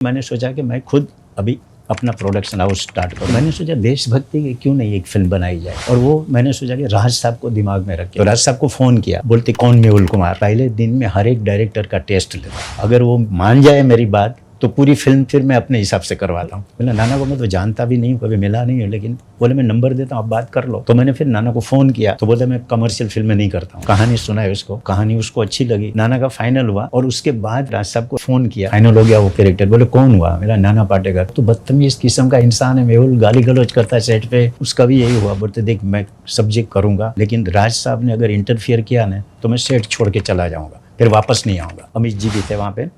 मैंने सोचा कि मैं खुद अभी अपना प्रोडक्शन हाउस स्टार्ट करूँ। मैंने सोचा देशभक्ति की क्यों नहीं एक फिल्म बनाई जाए, और वो मैंने सोचा कि राज साहब को दिमाग में रखे। तो राज साहब को फ़ोन किया, बोलते कौन मेहुल कुमार। पहले दिन में हर एक डायरेक्टर का टेस्ट लेता, अगर वो मान जाए मेरी बात तो पूरी फिल्म फिर मैं अपने हिसाब से करवाता हूँ। बोला नाना को मैं तो जानता भी नहीं हूँ, कभी मिला नहीं है, लेकिन बोले मैं नंबर देता हूँ, आप बात कर लो। तो मैंने फिर नाना को फ़ोन किया, तो बोले मैं कमर्शियल फिल्में नहीं करता हूँ। कहानी सुनाई उसको, कहानी उसको अच्छी लगी, नाना का फाइनल हुआ। और उसके बाद राज साहब को फ़ोन किया, फाइनल हो गया वो कैरेक्टर। बोले कौन हुआ? मेरा नाना पाटेकर। तो बदतमीज किस्म का इंसान है मेहुल, गाली गलौज करता है सेट पे। उसका भी यही हुआ, बोलते देख मैं सब्जेक्ट करूँगा, लेकिन राज साहब ने अगर इंटरफियर किया ना तो मैं सेट छोड़ के चला जाऊँगा, फिर वापस नहीं आऊँगा। अमित जी भी थे वहाँ पे।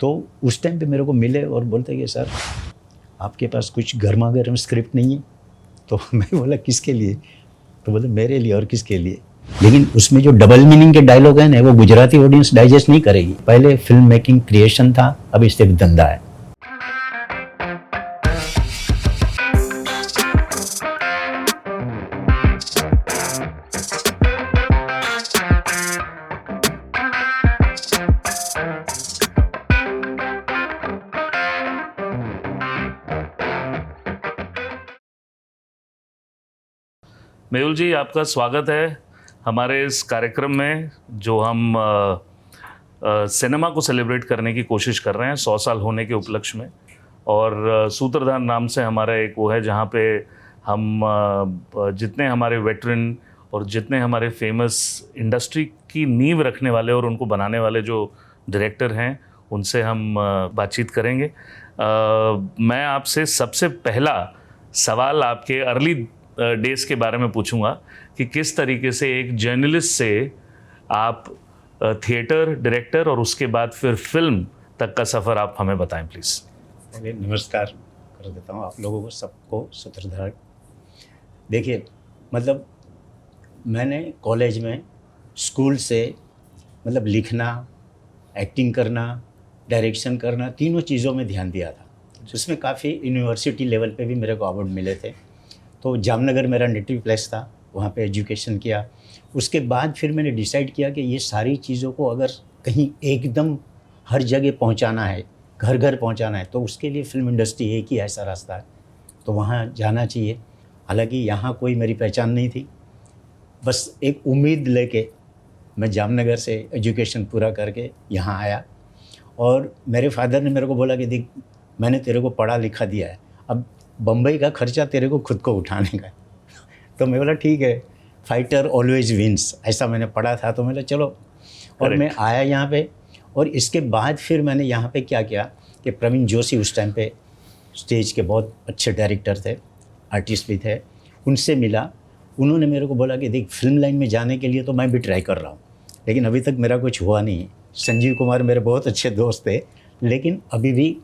तो उस टाइम पे मेरे को मिले और बोलते कि सर आपके पास कुछ गर्मा गर्म स्क्रिप्ट नहीं है? तो मैं बोला किसके लिए? तो बोले मेरे लिए और किसके लिए। लेकिन उसमें जो डबल मीनिंग के डायलॉग है ना, वो गुजराती ऑडियंस डाइजेस्ट नहीं करेगी। पहले फिल्म मेकिंग क्रिएशन था, अब इससे धंधा है। मेहुल जी, आपका स्वागत है हमारे इस कार्यक्रम में, जो हम सिनेमा को सेलिब्रेट करने की कोशिश कर रहे हैं 100 साल होने के उपलक्ष्य में। और सूत्रधार नाम से हमारा एक वो है जहाँ पे हम जितने हमारे वेटरन और जितने हमारे फेमस इंडस्ट्री की नींव रखने वाले और उनको बनाने वाले जो डायरेक्टर हैं उनसे हम बातचीत करेंगे। मैं आपसे सबसे पहला सवाल आपके अर्ली डेज के बारे में पूछूंगा कि किस तरीके से एक जर्नलिस्ट से आप थिएटर डायरेक्टर और उसके बाद फिर फिल्म तक का सफ़र आप हमें बताएं प्लीज़। पहले नमस्कार कर देता हूँ आप लोगों को, सबको सूत्रधार। देखिए मतलब मैंने कॉलेज में स्कूल से मतलब लिखना, एक्टिंग करना, डायरेक्शन करना, तीनों चीज़ों में ध्यान दिया था। उसमें काफ़ी यूनिवर्सिटी लेवल पे भी मेरे को अवार्ड मिले थे। तो जामनगर मेरा नेटिव प्लेस था, वहाँ पे एजुकेशन किया। उसके बाद फिर मैंने डिसाइड किया कि ये सारी चीज़ों को अगर कहीं एकदम हर जगह पहुँचाना है, घर घर पहुँचाना है, तो उसके लिए फ़िल्म इंडस्ट्री एक ही ऐसा रास्ता है, तो वहाँ जाना चाहिए। हालांकि यहाँ कोई मेरी पहचान नहीं थी, बस एक उम्मीद लेके मैं जामनगर से एजुकेशन पूरा करके यहाँ आया। और मेरे फादर ने मेरे को बोला कि देख मैंने तेरे को पढ़ा लिखा दिया है, अब बम्बई का खर्चा तेरे को खुद को उठाने का। तो मैं बोला ठीक है, फाइटर ऑलवेज विंस, ऐसा मैंने पढ़ा था। तो मैं बोला चलो, और मैं आया यहाँ पे। और इसके बाद फिर मैंने यहाँ पे क्या किया कि प्रवीण जोशी उस टाइम पे स्टेज के बहुत अच्छे डायरेक्टर थे, आर्टिस्ट भी थे, उनसे मिला। उन्होंने मेरे को बोला कि देख फिल्म लाइन में जाने के लिए तो मैं भी ट्राई कर रहा हूँ, लेकिन अभी तक मेरा कुछ हुआ नहीं। संजीव कुमार मेरे बहुत अच्छे दोस्त थे, लेकिन अभी भी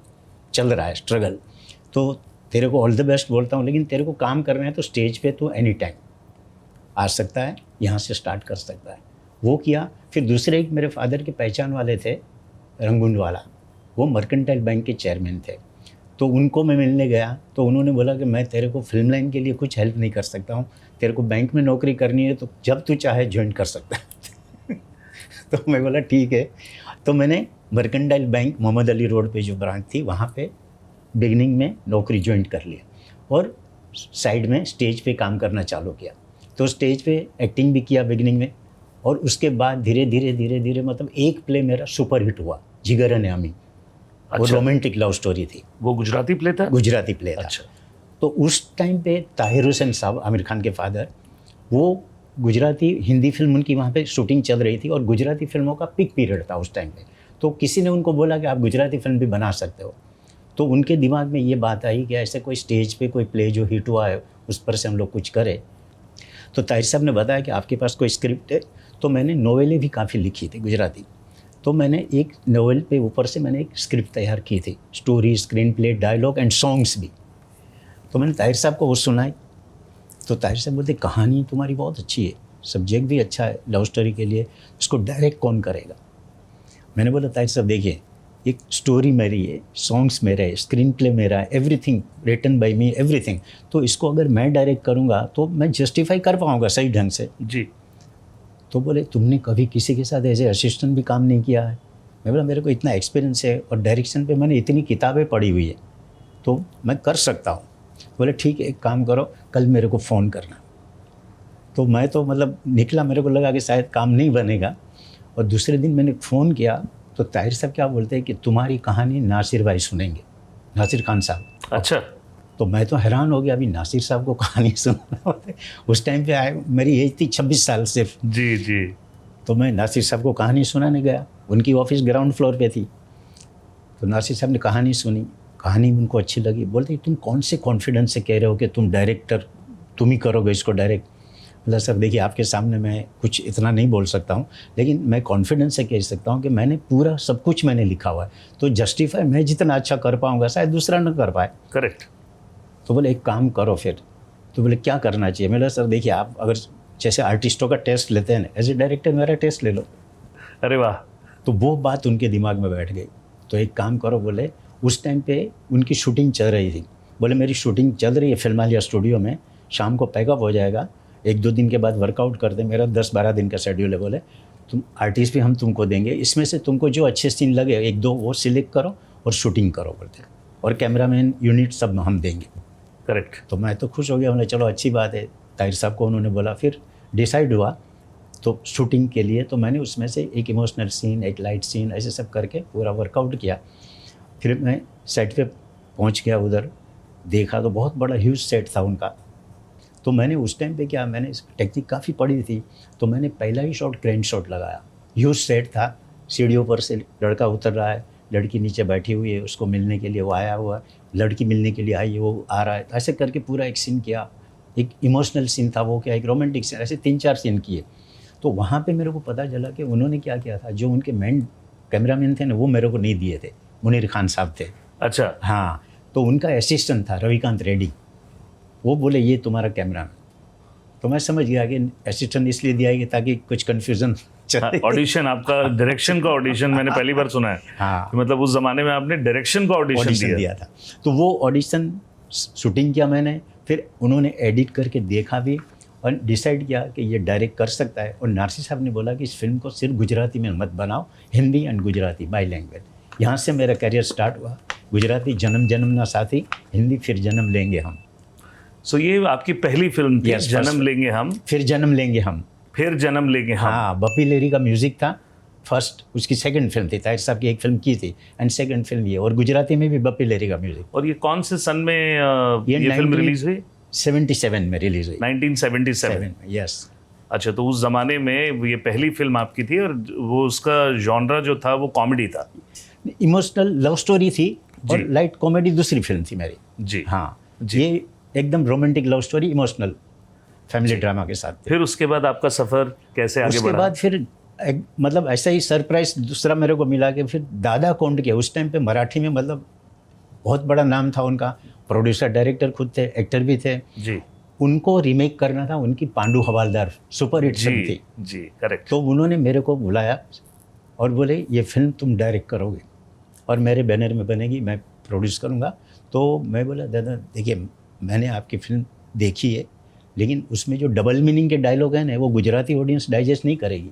चल रहा है स्ट्रगल। तो तेरे को ऑल द बेस्ट बोलता हूँ, लेकिन तेरे को काम करना है तो स्टेज पे तो एनी टाइम आ सकता है, यहाँ से स्टार्ट कर सकता है। वो किया। फिर दूसरे एक मेरे फादर के पहचान वाले थे, रंगून वाला, वो मर्केंटाइल बैंक के चेयरमैन थे। तो उनको मैं मिलने गया, तो उन्होंने बोला कि मैं तेरे को फिल्म लाइन के लिए कुछ हेल्प नहीं कर सकता हूँ, तेरे को बैंक में नौकरी करनी है तो जब तू चाहे ज्वाइन कर सकता है। तो मैं बोला ठीक है। तो मैंने mercantile bank Mohammad Ali road पे जो ब्रांच थी वहाँ पे बिगनिंग में नौकरी ज्वाइन कर लिया और साइड में स्टेज पे काम करना चालू किया। तो स्टेज पे एक्टिंग भी किया बिगनिंग में, और उसके बाद धीरे धीरे मतलब एक प्ले मेरा सुपर हिट हुआ, जिगर ने अमी। वो रोमांटिक लव स्टोरी थी। वो गुजराती प्ले था? गुजराती प्ले था। अच्छा। तो उस टाइम पे ताहिर हुसैन साहब, आमिर खान के फादर, वो गुजराती हिंदी फिल्म उनकी वहाँ पे शूटिंग चल रही थी और गुजराती फिल्मों का पीक पीरियड था उस टाइम पे। तो किसी ने उनको बोला कि आप गुजराती फिल्म भी बना सकते हो। तो उनके दिमाग में ये बात आई कि ऐसे कोई स्टेज पे कोई प्ले जो हिट हुआ है उस पर से हम लोग कुछ करें। तो ताहिर साहब ने बताया कि आपके पास कोई स्क्रिप्ट है? तो मैंने नोवेलें भी काफ़ी लिखी थी गुजराती। तो मैंने एक नोवेल पे ऊपर से मैंने एक स्क्रिप्ट तैयार की थी, story, screenplay, dialogue and songs भी। तो मैंने ताहिर साहब को वो सुनाई। तो ताहिर साहब बोलते कहानी तुम्हारी बहुत अच्छी है, सब्जेक्ट भी अच्छा है लव स्टोरी के लिए, इसको डायरेक्ट कौन करेगा? मैंने बोला ताहिर साहब देखिए, एक स्टोरी मेरी है, सॉन्ग्स मेरे है, स्क्रीन प्ले मेरा है, everything written by me, everything. तो इसको अगर मैं डायरेक्ट करूँगा तो मैं जस्टिफाई कर पाऊँगा सही ढंग से जी। तो बोले तुमने कभी किसी के साथ एज ए असिस्टेंट भी काम नहीं किया है? मैं बोला मेरे को इतना एक्सपीरियंस है और डायरेक्शन पे मैंने इतनी किताबें पढ़ी हुई है तो मैं कर सकता हूँ। बोले ठीक है, एक काम करो, कल मेरे को फ़ोन करना। तो मैं तो मतलब निकला, मेरे को लगा कि शायद काम नहीं बनेगा, और दूसरे दिन मैंने फ़ोन किया तो ताहिर साहब क्या बोलते हैं कि तुम्हारी कहानी नासिर भाई सुनेंगे, नासिर खान साहब। अच्छा। तो मैं तो हैरान हो गया, अभी नासिर साहब को कहानी सुनना होता है। उस टाइम पे आए, मेरी एज थी 26 साल सिर्फ। जी जी। तो मैं नासिर साहब को कहानी सुनाने गया, उनकी ऑफिस ग्राउंड फ्लोर पे थी। तो नासिर साहब ने कहानी सुनी, कहानी उनको अच्छी लगी। बोलते तुम कौन से कॉन्फिडेंस से कह रहे हो कि तुम डायरेक्टर, तुम ही करोगे इसको डायरेक्ट। मतलब सर देखिए, आपके सामने मैं कुछ इतना नहीं बोल सकता हूँ, लेकिन मैं कॉन्फिडेंस से कह सकता हूँ कि मैंने पूरा सब कुछ मैंने लिखा हुआ है, तो जस्टिफाई मैं जितना अच्छा कर पाऊँगा शायद दूसरा न कर पाए। करेक्ट। तो बोले एक काम करो फिर। तो बोले क्या करना चाहिए? मैंने सर देखिए, आप अगर जैसे आर्टिस्टों का टेस्ट लेते हैं ना, एज ए डायरेक्टर मेरा टेस्ट ले लो। अरे वाह। तो वो बात उनके दिमाग में बैठ गई। तो एक काम करो, बोले उस टाइम पे उनकी शूटिंग चल रही थी। बोले मेरी शूटिंग चल रही है फिल्मालिया स्टूडियो में, शाम को पैकअप हो जाएगा, 1-2 दिन के बाद वर्कआउट कर दे, मेरा 10-12 दिन का शेड्यूल है। बोले तुम आर्टिस्ट भी हम तुमको देंगे, इसमें से तुमको जो अच्छे सीन लगे 1-2 वो सिलेक्ट करो और शूटिंग करो बोलते, और कैमरामैन यूनिट सब हम देंगे। करेक्ट। तो मैं तो खुश हो गया, मैंने चलो अच्छी बात है। ताहिर साहब को उन्होंने बोला, फिर डिसाइड हुआ तो शूटिंग के लिए। तो मैंने उसमें से एक इमोशनल सीन, एक लाइट सीन, ऐसे सब करके पूरा वर्कआउट किया। फिर मैं सेट पे पहुंच गया, उधर देखा तो बहुत बड़ा ह्यूज सेट था उनका। तो मैंने उस टाइम पे क्या, मैंने टेक्निक काफ़ी पढ़ी थी, तो मैंने पहला ही शॉट क्रेन शॉट लगाया। ह्यूज सेट था, सीढ़ियों पर से लड़का उतर रहा है, लड़की नीचे बैठी हुई है, उसको मिलने के लिए वो आया हुआ है, लड़की मिलने के लिए आई है, वो आ रहा है। ऐसे करके पूरा एक सीन किया। एक इमोशनल सीन था वो, क्या एक रोमांटिक सीन, ऐसे 3-4 सीन किए। तो वहाँ पे मेरे को पता चला कि उन्होंने क्या किया था, जो उनके मेन कैमरामैन थे ना, वो मेरे को नहीं दिए थे, मुनीर खान साहब थे। अच्छा। हाँ, तो उनका असिस्टेंट था रविकांत रेड्डी, वो बोले ये तुम्हारा कैमरा। तो मैं समझ गया कि असिस्टेंट इसलिए दिया है कि ताकि कुछ कन्फ्यूज़न चले। ऑडिशन आपका, डायरेक्शन का ऑडिशन मैंने पहली बार सुना है। हाँ, मतलब उस जमाने में आपने डायरेक्शन का ऑडिशन दिया था। तो वो ऑडिशन शूटिंग किया मैंने, फिर उन्होंने एडिट करके देखा भी और डिसाइड किया कि ये डायरेक्ट कर सकता है। और नासिर साहब ने बोला कि इस फिल्म को सिर्फ गुजराती में मत बनाओ, Hindi and Gujarati by language. यहाँ से मेरा करियर स्टार्ट हुआ। गुजराती जन्म जन्म ना साथी, हिंदी फिर जन्म लेंगे हम। सो ये आपकी पहली फिल्म थी? Yes, जन्म लेंगे हम, फिर जन्म लेंगे हम, फिर जन्म लेंगे हम। हाँ, बप्पी लेरी का म्यूजिक था फर्स्ट, उसकी सेकंड फिल्म थी। ताहिर साहब की एक फिल्म की थी एंड सेकंड फिल्म ये, और गुजराती में भी बप्पी लेरी का म्यूजिक। और ये कौन से सन में ये फिल्म रिलीज हुई? 77 में रिलीज हुई। 1977। यस। अच्छा, तो उस जमाने में ये पहली फिल्म आपकी थी, और वो उसका जॉनरा जो था वो कॉमेडी था? इमोशनल लव स्टोरी थी और लाइट कॉमेडी दूसरी फिल्म थी मेरी। जी हाँ जी। ये एकदम romantic love story, emotional family drama के साथ। फिर उसके बाद आपका सफ़र कैसे आगे बढ़ा? उसके बाद फिर मतलब ऐसा ही सरप्राइज दूसरा मेरे को मिला कि फिर दादा कोंड के, उस टाइम पे मराठी में मतलब बहुत बड़ा नाम था उनका, प्रोड्यूसर डायरेक्टर खुद थे, एक्टर भी थे जी। उनको रीमेक करना था उनकी Pandu Hawaldar super hit film थी जी। करेक्ट। तो उन्होंने मेरे को बुलाया और बोले ये फिल्म तुम डायरेक्ट करोगे और मेरे बैनर में बनेगी, मैं प्रोड्यूस करूँगा। तो मैं बोला दादा देखिए, मैंने आपकी फिल्म देखी है, लेकिन उसमें जो डबल मीनिंग के डायलॉग हैं ना, वो गुजराती ऑडियंस डाइजेस्ट नहीं करेगी।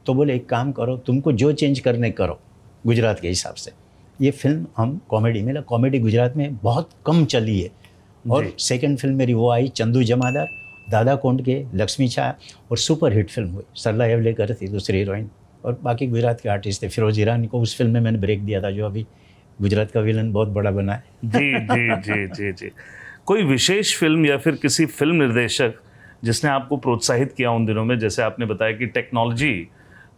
तो बोले एक काम करो, तुमको जो चेंज करने करो गुजरात के हिसाब से। ये फिल्म हम कॉमेडी, मेरा कॉमेडी गुजरात में बहुत कम चली है। और सेकंड फिल्म मेरी वो आई चंदू जमादार, दादा कोंड के, लक्ष्मी छाया, और सुपर हिट फिल्म हुई। सरला येवलेकर थी दूसरी हीरोइन, और बाकी गुजरात के आर्टिस्ट थे। फिरोज ईरानी को उस फिल्म में मैंने ब्रेक दिया था, जो अभी गुजरात का विलन बहुत बड़ा बना है। जी जी जी जी जी। कोई विशेष फिल्म या फिर किसी फिल्म निर्देशक जिसने आपको प्रोत्साहित किया उन दिनों में? जैसे आपने बताया कि टेक्नोलॉजी,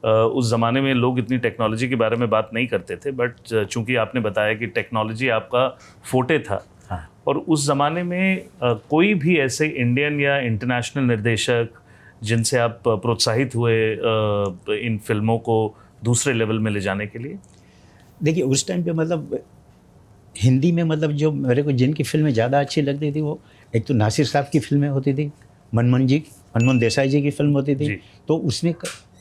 उस ज़माने में लोग इतनी टेक्नोलॉजी के बारे में बात नहीं करते थे, बट चूंकि आपने बताया कि टेक्नोलॉजी आपका फोटे था। हाँ। और उस ज़माने में कोई भी ऐसे इंडियन या इंटरनेशनल निर्देशक जिनसे आप प्रोत्साहित हुए इन फिल्मों को दूसरे लेवल में ले जाने के लिए? देखिए उस टाइम पे मतलब हिंदी में मतलब जो मेरे को जिनकी फिल्में ज़्यादा अच्छी लगती थी, वो एक तो नासिर साहब की फिल्में होती थी, मनमोहन देसाई जी की फिल्म होती थी। तो उसमें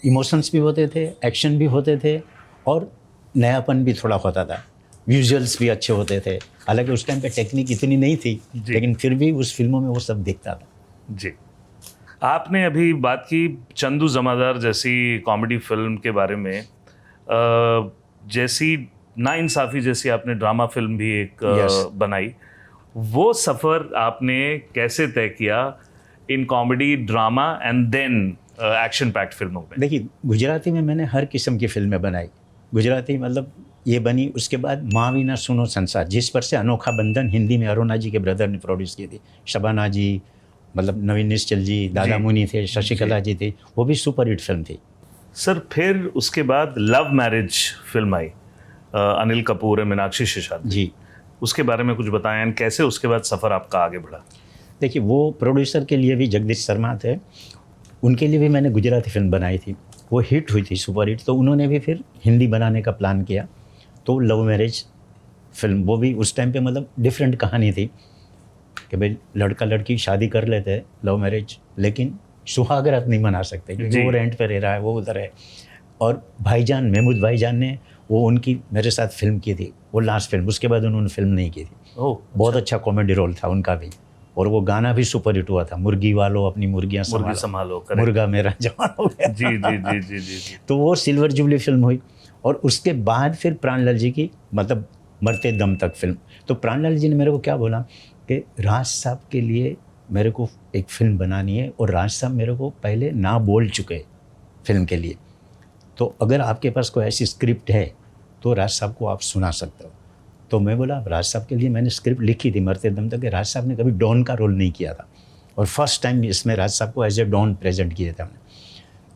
इमोशंस भी होते थे, एक्शन भी होते थे, और नयापन भी थोड़ा होता था, विजुअल्स भी अच्छे होते थे। हालांकि उस टाइम पे टेक्निक इतनी नहीं थी, लेकिन फिर भी उस फिल्मों में वो सब दिखता था। जी। आपने अभी बात की चंदू जमादार जैसी कॉमेडी फिल्म के बारे में। जैसी नाइंसाफ़ी जैसी आपने ड्रामा फिल्म भी एक Yes. बनाई, वो सफ़र आपने कैसे तय किया इन comedy, drama and then action packed फिल्मों में? देखिए, गुजराती में मैंने हर किस्म की फिल्में बनाई। गुजराती मतलब ये बनी, उसके बाद माँ वीना सुनो संसार, जिस पर से अनोखा बंधन हिंदी में अरुणा जी के ब्रदर ने प्रोड्यूस की थी। शबाना जी, मतलब नवीन निश्चल जी, दादा जी। मुनि थे, शशिकला जी थे, वो भी सुपर हिट फिल्म थी। सर फिर उसके बाद लव मैरिज फिल्म आई, अनिल कपूर और मीनाक्षी शेषाद्री। जी, उसके बारे में कुछ बताएं and कैसे उसके बाद सफ़र आपका आगे बढ़ा? देखिए, वो प्रोड्यूसर के लिए भी जगदीश शर्मा थे, उनके लिए भी मैंने गुजराती फिल्म बनाई थी, वो हिट हुई थी, सुपर हिट। तो उन्होंने भी फिर हिंदी बनाने का प्लान किया, तो लव मैरिज फिल्म, वो भी उस टाइम पे मतलब डिफरेंट कहानी थी कि भाई लड़का लड़की शादी कर लेते हैं, लव मैरिज, लेकिन सुहागरात नहीं मना सकते क्योंकि जी। वो रेंट पे रह रहा है, वो उधर है। और भाईजान, महमूद भाईजान ने वो उनकी मेरे साथ फिल्म की थी, वो लास्ट फिल्म, उसके बाद उन्होंने फिल्म नहीं की थी। ओह, बहुत अच्छा कॉमेडी रोल था उनका भी, और वो गाना भी सुपर हिट हुआ था, मुर्गी वालों अपनी मुर्गियाँ मुर्गी संभालो, संभालो, correct। मुर्गा मेरा जवान हो गया। जी जी जी जी जी जी। तो वो सिल्वर जुबली फिल्म हुई, और उसके बाद फिर प्राणलाल जी की मतलब मरते दम तक फिल्म। तो प्राणलाल जी ने मेरे को क्या बोला कि राज साहब के लिए मेरे को एक फ़िल्म बनानी है, और राज साहब मेरे को पहले ना बोल चुके फिल्म के लिए, तो अगर आपके पास कोई ऐसी स्क्रिप्ट है तो राज साहब को आप सुना सकते हो। तो मैं बोला, राज साहब के लिए मैंने स्क्रिप्ट लिखी थी मरते दम तक, राज साहब ने कभी डॉन का रोल नहीं किया था, और फर्स्ट टाइम इसमें राज साहब को एज ए डॉन प्रेजेंट किए थे हमने।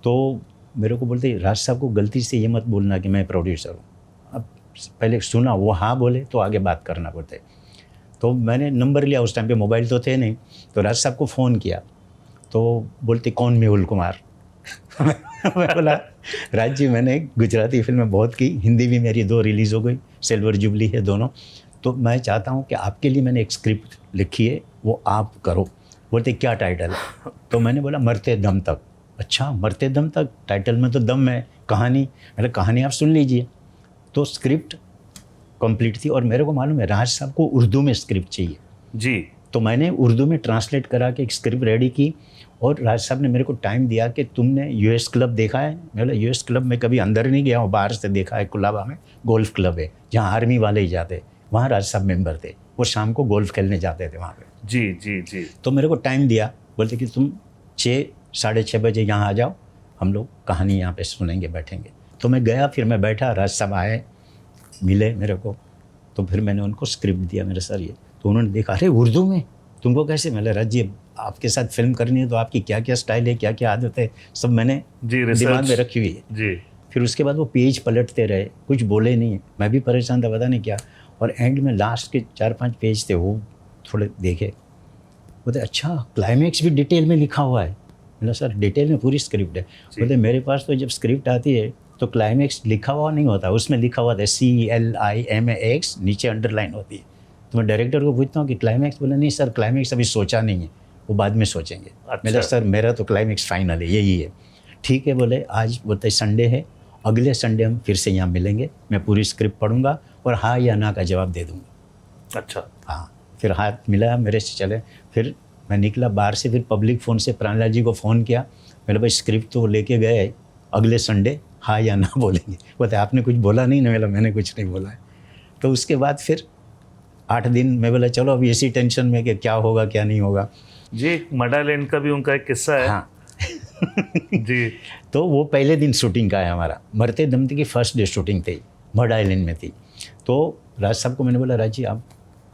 तो मेरे को बोलते, राज साहब को गलती से ये मत बोलना कि मैं प्रोड्यूसर हूँ। अब पहले सुना, वो हाँ बोले तो आगे बात करना पड़ते। तो मैंने नंबर लिया, उस टाइम पे मोबाइल तो थे नहीं, तो राज साहब को फ़ोन किया, तो बोलते कौन, मेहुल कुमार। मैं बोला, राज जी मैंने गुजराती फिल्में बहुत की, हिंदी भी मेरी 2 रिलीज़ हो गई, सिल्वर जुबली है दोनों, तो मैं चाहता हूँ कि आपके लिए मैंने एक स्क्रिप्ट लिखी है, वो आप करो। बोलते क्या टाइटल है? तो मैंने बोला मरते दम तक। अच्छा, मरते दम तक, टाइटल में तो दम है, कहानी, मैंने कहानी आप सुन लीजिए। तो स्क्रिप्ट कंप्लीट थी, और मेरे को मालूम है राज साहब को उर्दू में स्क्रिप्ट चाहिए, जी तो मैंने उर्दू में ट्रांसलेट करा के एक स्क्रिप्ट रेडी की, और राज साहब ने मेरे को टाइम दिया कि तुमने यूएस क्लब देखा है? मैं बोला यूएस क्लब में कभी अंदर नहीं गया हूँ, बाहर से देखा है, कुलाबा में गोल्फ क्लब है जहाँ आर्मी वाले ही जाते, वहाँ राज साहब मेंबर थे, वो शाम को गोल्फ खेलने जाते थे वहाँ पे। जी जी जी। तो मेरे को टाइम दिया, बोलते कि तुम 6 साढ़े 6 बजे यहाँ आ जाओ, हम लोग कहानी यहाँ पे सुनेंगे, बैठेंगे। तो मैं गया, फिर मैं बैठा, राज साहब आए, मिले मेरे को, तो फिर मैंने उनको स्क्रिप्ट दिया, मेरे सर ये, तो उन्होंने देखा, अरे उर्दू में तुमको कैसे? मैं राज जी आपके साथ फिल्म करनी है तो आपकी क्या क्या स्टाइल है, क्या क्या आदत है, सब मैंने जी दिमाग में रखी हुई है। जी। फिर उसके बाद वो पेज पलटते रहे, कुछ बोले नहीं, मैं भी परेशान था, पता नहीं क्या, और एंड में लास्ट के 4-5 पेज थे, वो थोड़े देखे, बोलते अच्छा क्लाइमैक्स भी डिटेल में लिखा हुआ है। मैंने सर डिटेल में पूरी स्क्रिप्ट है। बोलते मेरे पास तो जब स्क्रिप्ट आती है तो क्लाइमैक्स लिखा हुआ नहीं होता, उसमें लिखा हुआ था CLIMAX, नीचे अंडरलाइन होती है। तो मैं डायरेक्टर को पूछता हूँ कि क्लाइमैक्स? बोले नहीं सर, क्लाइमैक्स अभी सोचा नहीं है, वो बाद में सोचेंगे। अच्छा। मेरा सर मेरा तो क्लाइमैक्स फाइनल है, यही है। ठीक है बोले, आज बोलते संडे है, अगले संडे हम फिर से यहाँ मिलेंगे, मैं पूरी स्क्रिप्ट पढ़ूंगा और हाँ या ना का जवाब दे दूँगा। अच्छा। हाँ, फिर हाथ मिला मेरे से, चले। फिर मैं निकला बाहर से, फिर पब्लिक फ़ोन से प्राणलाल जी को फ़ोन किया, मैंने भाई स्क्रिप्ट तो लेके गए, अगले संडे हाँ या ना बोलेंगे। बोलते आपने कुछ बोला नहीं ना? बोला मैंने कुछ नहीं बोला है। तो उसके बाद फिर 8 दिन मैं बोला चलो अभी इसी टेंशन में कि क्या होगा क्या नहीं होगा। जी, मडालैंड का भी उनका एक किस्सा है। हाँ जी। तो वो पहले दिन शूटिंग का है हमारा, मरते दम की फर्स्ट डे शूटिंग थी, मड आइलैंड में थी। तो राज साहब को मैंने बोला राज जी आप,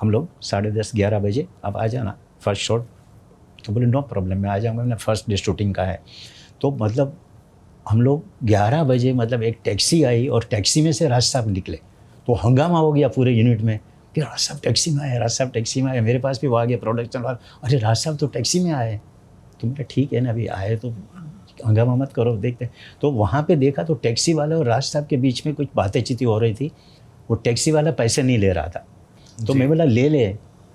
हम लोग 10:30-11 बजे आप आ जाना फर्स्ट शॉट। तो बोले नो प्रॉब्लम, मैं आ जाऊँगा, मैंने फर्स्ट डे शूटिंग का है। तो मतलब हम लोग 11 बजे मतलब एक टैक्सी आई और टैक्सी में से राज साहब निकले, तो हंगामा हो गया पूरे यूनिट में कि राज साहब टैक्सी में आए, राज साहब टैक्सी में आए। मेरे पास भी वो आ गया प्रोडक्शन वाला, अरे राज साहब तो टैक्सी में आए। तो मैंने ठीक है ना, अभी आए तो हंगामा मत करो, देखते। तो वहाँ पे देखा तो टैक्सी वाला और राज साहब के बीच में कुछ बातें चीती हो रही थी। वो टैक्सी वाला पैसे नहीं ले रहा था, तो मैं बोला ले ले,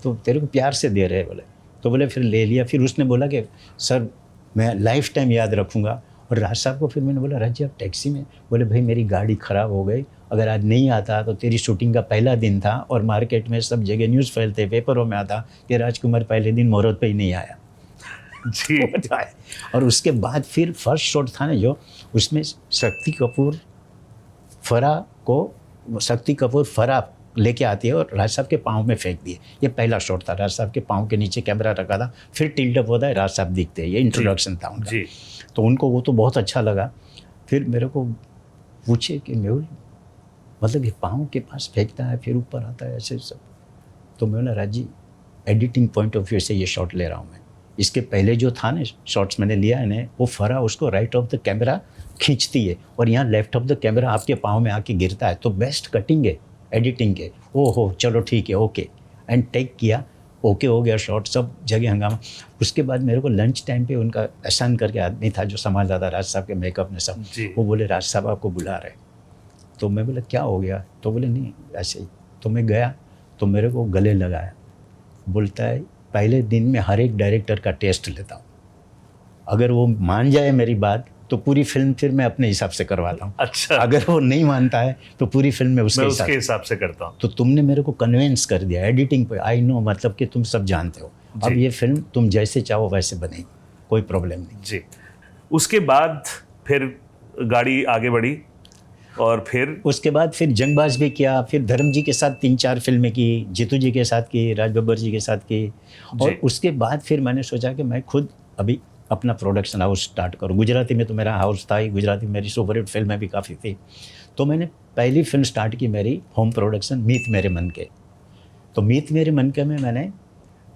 तो तेरे को प्यार से दे रहे बोले। तो बोले फिर ले लिया। फिर उसने बोला कि सर मैं लाइफ टाइम याद रखूँगा। और राज साहब को फिर मैंने बोला राज जी आप टैक्सी में? बोले भाई मेरी गाड़ी ख़राब हो गई, अगर आज नहीं आता तो तेरी शूटिंग का पहला दिन था और मार्केट में सब जगह न्यूज़ फैलते, पेपरों में आता कि राजकुमार पहले दिन मुहूर्त पे ही नहीं आया। जी। और उसके बाद फिर फर्स्ट शॉट था ना जो, उसमें शक्ति कपूर फरा को शक्ति कपूर फरा लेके आती है और राज साहब के पाँव में फेंक दिए। ये पहला शॉट था, राज साहब के पाँव के नीचे कैमरा रखा था, फिर टिल्ट अप होता है, राज साहब दिखते हैं। ये इंट्रोडक्शन था उनका। तो उनको वो तो बहुत अच्छा लगा। फिर मेरे को पूछे कि मेहुल मतलब ये पाँव के पास फेंकता है फिर ऊपर आता है ऐसे सब। तो मैं बोला Raj ji editing point of view से ये शॉट ले रहा हूँ मैं। इसके पहले जो था ना शॉट्स मैंने लिया है ना, वो फरा उसको राइट ऑफ द कैमरा खींचती है और यहाँ लेफ्ट ऑफ द कैमरा आपके पाँव में आके गिरता है। तो बेस्ट कटिंग है एडिटिंग के। ओहो चलो ठीक है ओके, एंड टेक किया, ओके हो गया शॉट, सब जगह हंगामा। उसके बाद मेरे को लंच टाइम पे उनका एहसान करके आदमी था जो संभालता था राज साहब के मेकअप में सब, वो बोले राज साहब आपको बुला रहे। तो मैं बोला क्या हो गया? तो बोले नहीं ऐसे ही। तो मैं गया तो मेरे को गले लगाया, बोलता है पहले दिन में हर एक डायरेक्टर का टेस्ट लेता हूँ, अगर वो मान जाए मेरी बात तो पूरी फिल्म फिर मैं अपने हिसाब से करवाता हूँ। अच्छा। अगर वो नहीं मानता है तो पूरी फिल्म में उसके हिसाब से करता हूँ। तो तुमने मेरे को कन्विंस कर दिया एडिटिंग पे। आई नो मतलब कि तुम सब जानते हो, अब ये फिल्म तुम जैसे चाहो वैसे बनेगी, कोई प्रॉब्लम नहीं। जी। उसके बाद फिर गाड़ी आगे बढ़ी और फिर उसके बाद फिर जंगबाज भी किया, फिर धर्म जी के साथ 3-4 फिल्में की, जीतू जी के साथ की, राज बब्बर जी के साथ की। और उसके बाद फिर मैंने सोचा कि मैं खुद अभी अपना प्रोडक्शन हाउस स्टार्ट करूँ। गुजराती में तो मेरा हाउस था ही, गुजराती में मेरी सुपरहिट फिल्में भी काफ़ी थी। तो मैंने पहली फिल्म स्टार्ट की मेरी होम प्रोडक्शन मीत मेरे मन के। तो मीत मेरे मन के में मैंने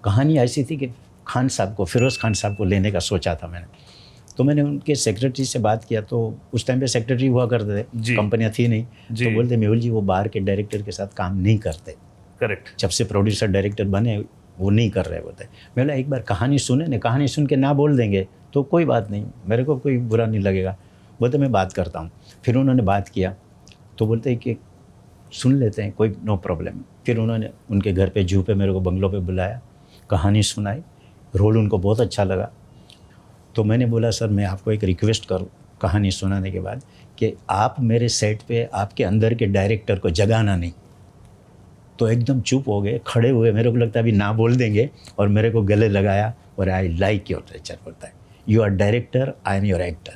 कहानी ऐसी थी कि खान साहब को, फिरोज़ खान साहब को लेने का सोचा था मैंने। तो मैंने उनके सेक्रेटरी से बात किया, तो उस टाइम पे सेक्रेटरी हुआ करते थे, कंपनियाँ थी नहीं। तो बोलते मेहुल जी वो बाहर के डायरेक्टर के साथ काम नहीं करते। करेक्ट। जब से प्रोड्यूसर डायरेक्टर बने वो नहीं कर रहे होते। मैं बोला एक बार कहानी सुने ना, कहानी सुन के ना बोल देंगे तो कोई बात नहीं, मेरे को कोई बुरा नहीं लगेगा। बोलते मैं बात करता हूँ। फिर उन्होंने बात किया तो बोलते कि सुन लेते हैं, कोई नो प्रॉब्लम। फिर उन्होंने उनके घर पे जू पे मेरे को बंगलों पे बुलाया, कहानी सुनाई, रोल उनको बहुत अच्छा लगा। तो मैंने बोला सर मैं आपको एक रिक्वेस्ट करूँ कहानी सुनाने के बाद कि आप मेरे सेट पे आपके अंदर के डायरेक्टर को जगाना नहीं। तो एकदम चुप हो गए, खड़े हुए, मेरे को लगता है अभी ना बोल देंगे, और मेरे को गले लगाया और आई लाइक योर नेचर, बोलता है you are director, I am your actor,